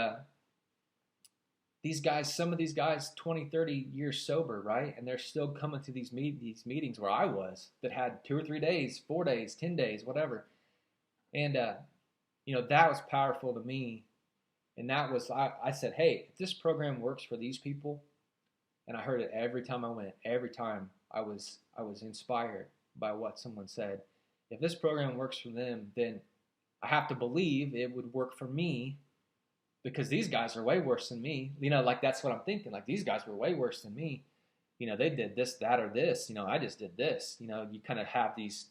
these guys, some of these guys, 20, 30 years sober, right? And they're still coming to these meetings where I was, that had 2 or 3 days, 4 days, 10 days, whatever. And, that was powerful to me. And that was, I said, hey, if this program works for these people, and I heard it every time I went, every time I was inspired by what someone said. If this program works for them, then I have to believe it would work for me, because these guys are way worse than me. Like that's what I'm thinking. Like these guys were way worse than me. They did this, that, or this. I just did this. You kind of have these,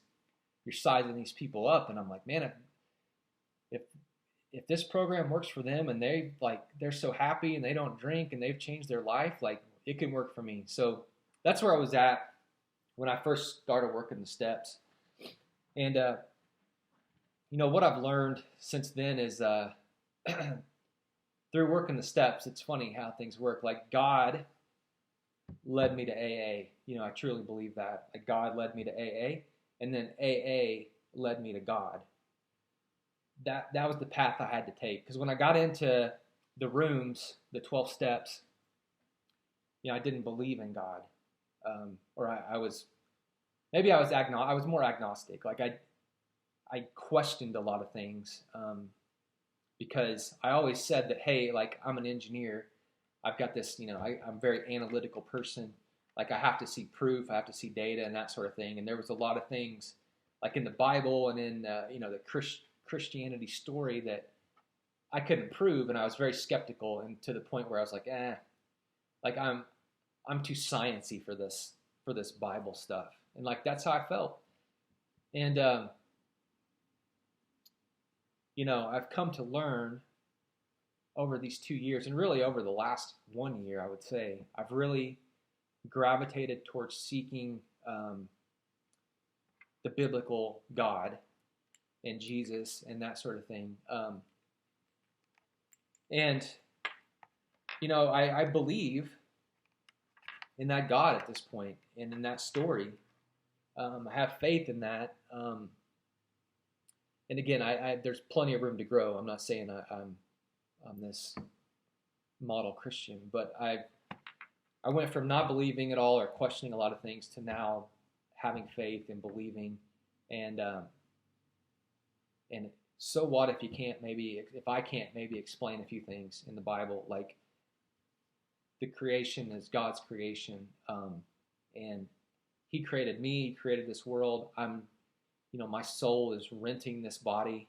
you're sizing these people up, and I'm like, man, if this program works for them, and they're so happy and they don't drink and they've changed their life, like it can work for me. So that's where I was at when I first started working the steps. And what I've learned since then is through working the steps, it's funny how things work. Like God led me to AA. I truly believe that. Like God led me to AA, and then AA led me to God. That was the path I had to take. Because when I got into the rooms, the 12 steps, I didn't believe in God. Or I was more agnostic. Like I questioned a lot of things. Because I always said that, hey, like I'm an engineer. I've got this, I'm a very analytical person. Like I have to see proof, I have to see data and that sort of thing. And there was a lot of things like in the Bible and in, the Christianity story that I couldn't prove. And I was very skeptical, and to the point where I was like, like I'm too sciencey for this Bible stuff. And like, that's how I felt. And, I've come to learn over these 2 years, and really over the last 1 year, I would say, I've really gravitated towards seeking the biblical God and Jesus and that sort of thing. And, I believe in that God at this point and in that story. I have faith in that. And again, there's plenty of room to grow. I'm not saying I'm this model Christian, but I went from not believing at all or questioning a lot of things to now having faith and believing. And so what if I can't maybe explain a few things in the Bible, like the creation is God's creation, and He created me, He created this world. My soul is renting this body,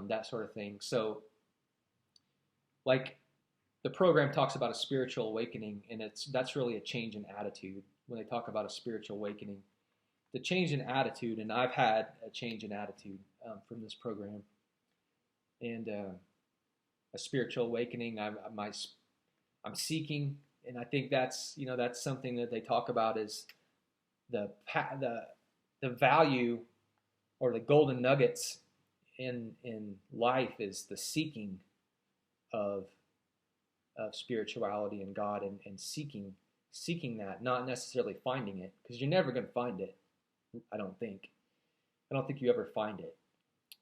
that sort of thing. So, like, the program talks about a spiritual awakening, and that's really a change in attitude. When they talk about a spiritual awakening, the change in attitude, and I've had a change in attitude from this program, and a spiritual awakening. I'm seeking, and I think that's something that they talk about is the value, or the golden nuggets in life, is the seeking of spirituality and God, and seeking that, not necessarily finding it, because you're never going to find it. I don't think you ever find it,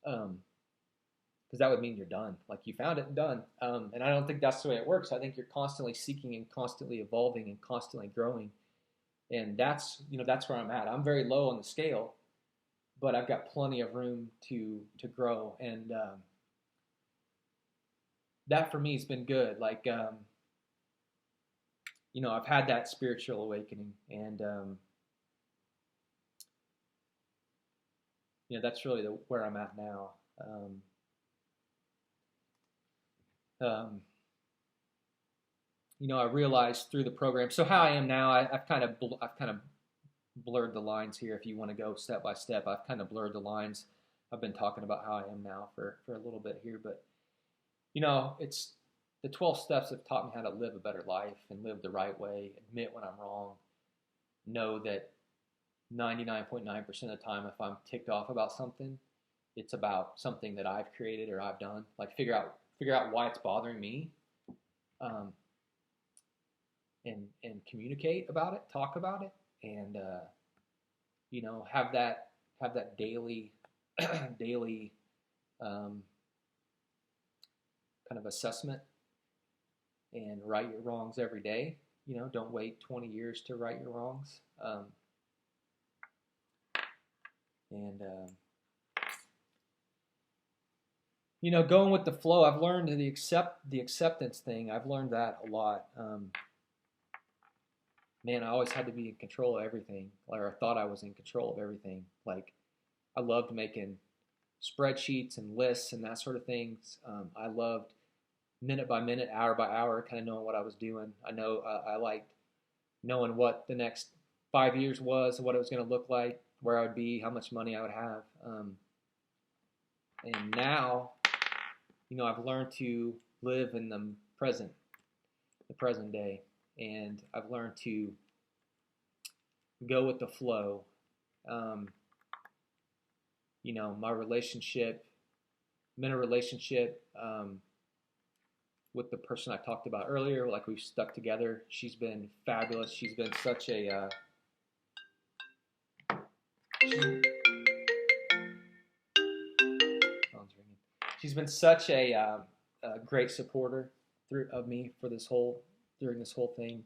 because that would mean you're done. Like you found it and done. And I don't think that's the way it works. I think you're constantly seeking and constantly evolving and constantly growing. And that's where I'm at. I'm very low on the scale, but I've got plenty of room to grow. And that for me has been good. Like, I've had that spiritual awakening, and that's really where I'm at now. I realized through the program. So how I am now, I've kind of blurred the lines here. If you want to go step by step, I've kind of blurred the lines. I've been talking about how I am now for a little bit here, but it's the 12 steps have taught me how to live a better life and live the right way. Admit when I'm wrong. Know that 99.9% of the time, if I'm ticked off about something, it's about something that I've created or I've done. Like figure out why it's bothering me, and communicate about it, talk about it, and have that daily um, kind of assessment and right your wrongs every day. Don't wait 20 years to right your wrongs. And going with the flow. I've learned the acceptance thing. I've learned that a lot. Man, I always had to be in control of everything, or I thought I was in control of everything. Like, I loved making spreadsheets and lists and that sort of things. I loved minute by minute, hour by hour, kind of knowing what I was doing. I liked knowing what the next 5 years was, what it was going to look like, where I would be, how much money I would have. And now, I've learned to live in the present day, and I've learned to go with the flow. My relationship, I'm in a relationship with the person I talked about earlier. Like, we've stuck together. She's been fabulous. She's been such a she's been such a great supporter of me during this whole thing.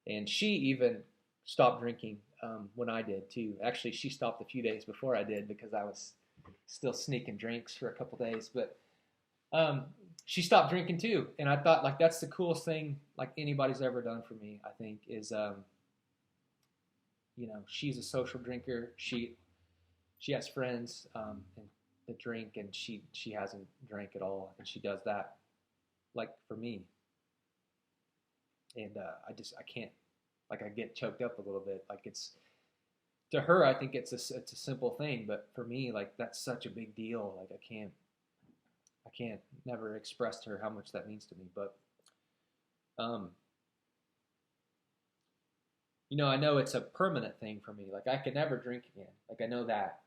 And she even stopped drinking when I did too. Actually, she stopped a few days before I did because I was still sneaking drinks for a couple days. But she stopped drinking too, and I thought, like, that's the coolest thing like anybody's ever done for me. I think is she's a social drinker. She has friends that drink, and she hasn't drank at all, and she does that like for me. And I can't, like, I get choked up a little bit. Like, it's to her, I think it's a simple thing, but for me, like, that's such a big deal. Like, I can't never express to her how much that means to me. But I know it's a permanent thing for me. Like, I could never drink again. Like, I know that.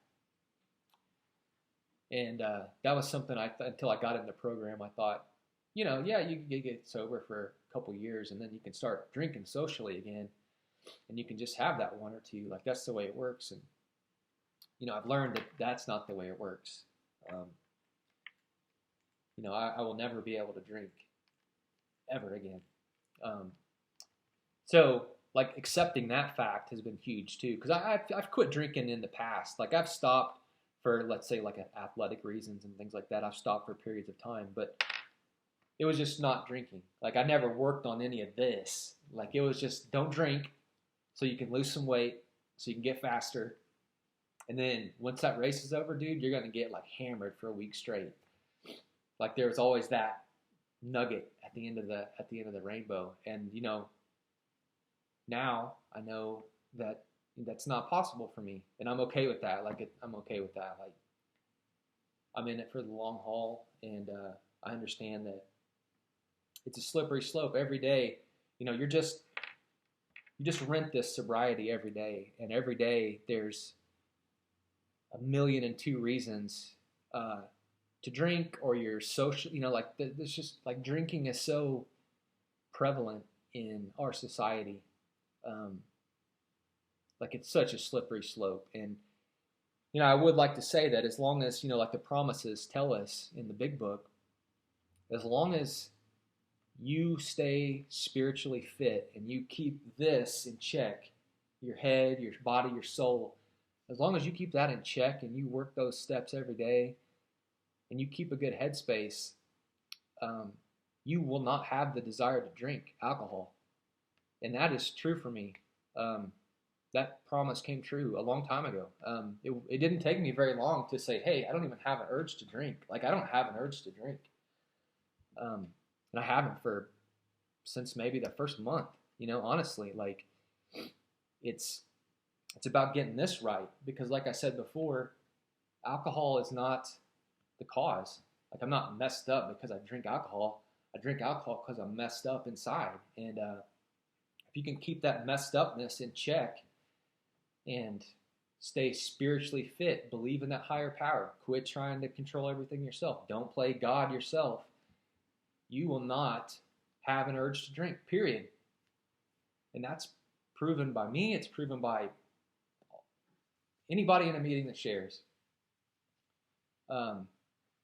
And that was something until I got in the program, I thought, yeah, you can get sober for a couple years, and then you can start drinking socially again, and you can just have that one or two. Like, that's the way it works. And I've learned that that's not the way it works. I will never be able to drink ever again. So, like, accepting that fact has been huge too, because I've quit drinking in the past. Like, I've stopped for, let's say, like, athletic reasons and things like that. I've stopped for periods of time, but it was just not drinking. Like, I never worked on any of this. Like, it was just, don't drink so you can lose some weight, so you can get faster. And then once that race is over, dude, you're going to get, like, hammered for a week straight. Like, there's always that nugget at the end of the rainbow. And now I know that that's not possible for me, and I'm okay with that. I'm okay with that. Like, I'm in it for the long haul, and I understand that it's a slippery slope every day. You just rent this sobriety every day, and every day there's 1,000,002 reasons to drink, or you're social. Like, there's just, like, drinking is so prevalent in our society. Like, it's such a slippery slope. And I would like to say that as long as, like the promises tell us in the big book, as long as you stay spiritually fit and you keep this in check, your head, your body, your soul, as long as you keep that in check and you work those steps every day and you keep a good headspace, you will not have the desire to drink alcohol. And that is true for me. That promise came true a long time ago. It didn't take me very long to say, hey, I don't even have an urge to drink. Like, I don't have an urge to drink. And I haven't since maybe the first month, honestly. Like, it's about getting this right, because, like I said before, alcohol is not the cause. Like, I'm not messed up because I drink alcohol. I drink alcohol because I'm messed up inside. And if you can keep that messed upness in check and stay spiritually fit, believe in that higher power, quit trying to control everything yourself, don't play God yourself, you will not have an urge to drink, period. And that's proven by me. It's proven by anybody in a meeting that shares.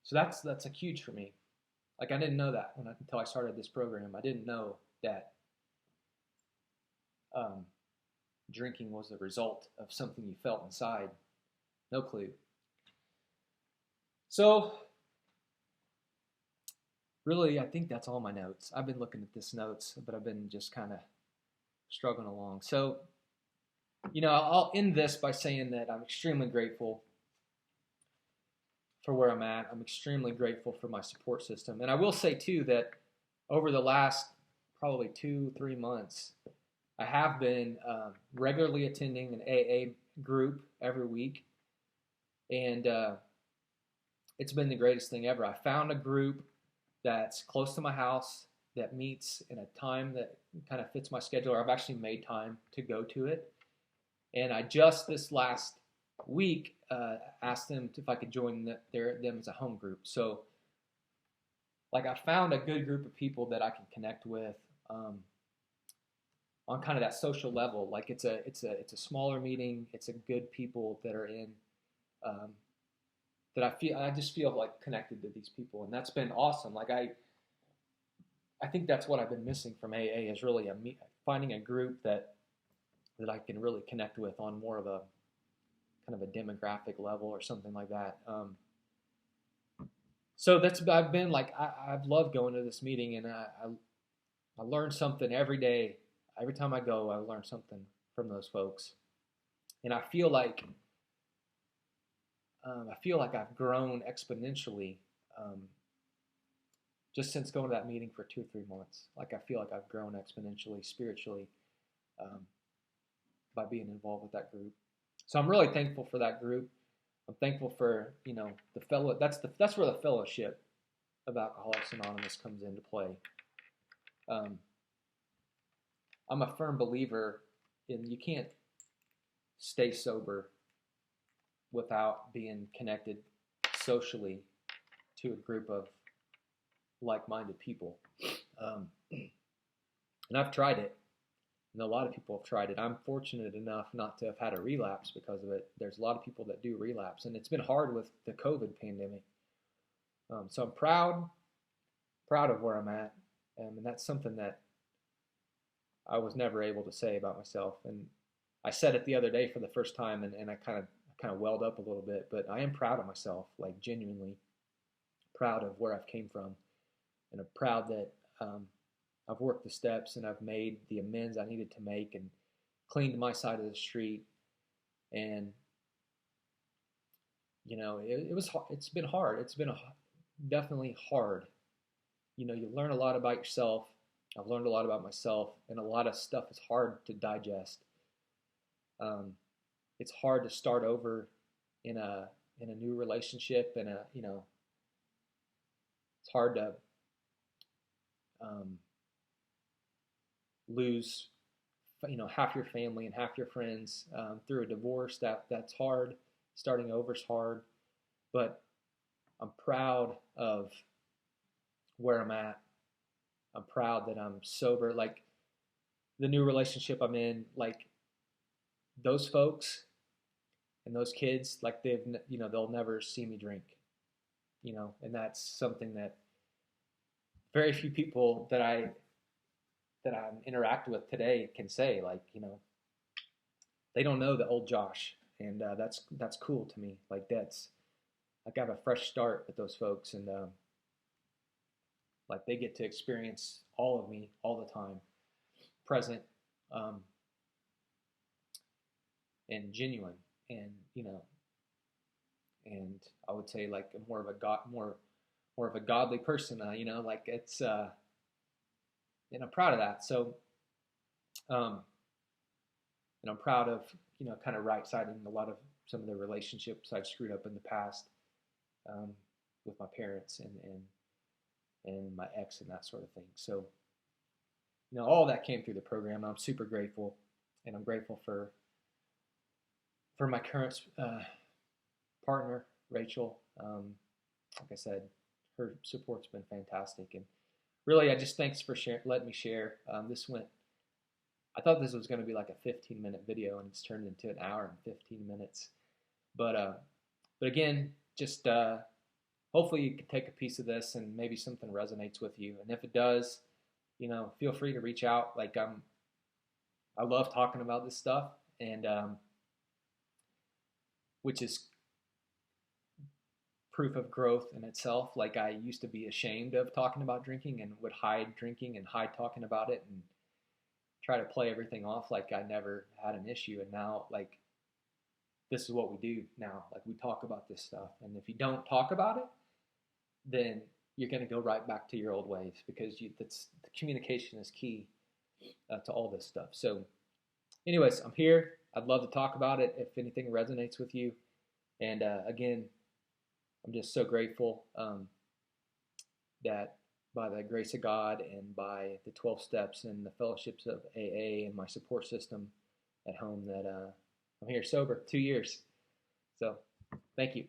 So that's like huge for me. Like I didn't know that until I started this program. I didn't know that um, drinking was the result of something you felt inside. No clue. So really, I think that's all my notes. I've been looking at this notes, but I've been just kind of struggling along. So, I'll end this by saying that I'm extremely grateful for where I'm at. I'm extremely grateful for my support system. And I will say, too, that over the last probably 2-3 months, I have been regularly attending an AA group every week. And it's been the greatest thing ever. I found a group that's close to my house that meets in a time that kind of fits my schedule, or I've actually made time to go to it. And I just this last week asked them if I could join them as a home group. So, like, I found a good group of people that I can connect with on kind of that social level. Like, it's a smaller meeting. It's a good people that are in that I just feel like connected to these people, and that's been awesome. Like I think that's what I've been missing from AA is really finding a group that I can really connect with on more of a kind of a demographic level or something like that. So I've been like I've loved going to this meeting, and I learn something every day. Every time I go, I learn something from those folks, and I feel like I've grown exponentially just since going to that meeting for 2 or 3 months. Like I feel like I've grown exponentially spiritually um, by being involved with that group. So I'm really thankful for that group. I'm thankful for the fellow. That's where the fellowship of Alcoholics Anonymous comes into play. I'm a firm believer in you can't stay sober without being connected socially to a group of like-minded people. And I've tried it, and a lot of people have tried it. I'm fortunate enough not to have had a relapse because of it. There's a lot of people that do relapse, and it's been hard with the COVID pandemic. So I'm proud of where I'm at, and that's something that I was never able to say about myself. And I said it the other day for the first time, and I kind of welled up a little bit, but I am proud of myself, like genuinely proud of where I've came from, and I'm proud that I've worked the steps and I've made the amends I needed to make and cleaned my side of the street. And it's been hard. It's been definitely hard. You learn a lot about yourself. I've learned a lot about myself, and a lot of stuff is hard to digest. It's hard to start over in a new relationship, and it's hard to lose half your family and half your friends through a divorce. That's hard. Starting over is hard, but I'm proud of where I'm at. I'm proud that I'm sober. Like the new relationship I'm in, like those folks and those kids, like they'll never see me drink, and that's something that very few people that I interact with today can say. Like, they don't know the old Josh, and that's cool to me. Like that's like I have a fresh start with those folks, and like they get to experience all of me all the time, present, and genuine, and and I would say like more of a godly person. Like it's and I'm proud of that. So, and I'm proud of kind of right-siding a lot of some of the relationships I've screwed up in the past with my parents and my ex and that sort of thing. So, all that came through the program. I'm super grateful, and I'm grateful for my current partner, Rachel. Like I said, her support's been fantastic, and really, I just thanks for letting me share. I thought this was going to be like a 15-minute video, and it's turned into an hour and 15 minutes. But again, just hopefully you can take a piece of this and maybe something resonates with you. And if it does, feel free to reach out. Like I love talking about this stuff, and which is proof of growth in itself. Like I used to be ashamed of talking about drinking and would hide drinking and hide talking about it and try to play everything off like I never had an issue. And now, like, this is what we do now. Like, we talk about this stuff. And if you don't talk about it, then you're going to go right back to your old ways, because the communication is key to all this stuff. So anyways, I'm here. I'd love to talk about it if anything resonates with you. And again, I'm just so grateful that by the grace of God and by the 12 steps and the fellowships of AA and my support system at home that I'm here sober 2 years. So thank you.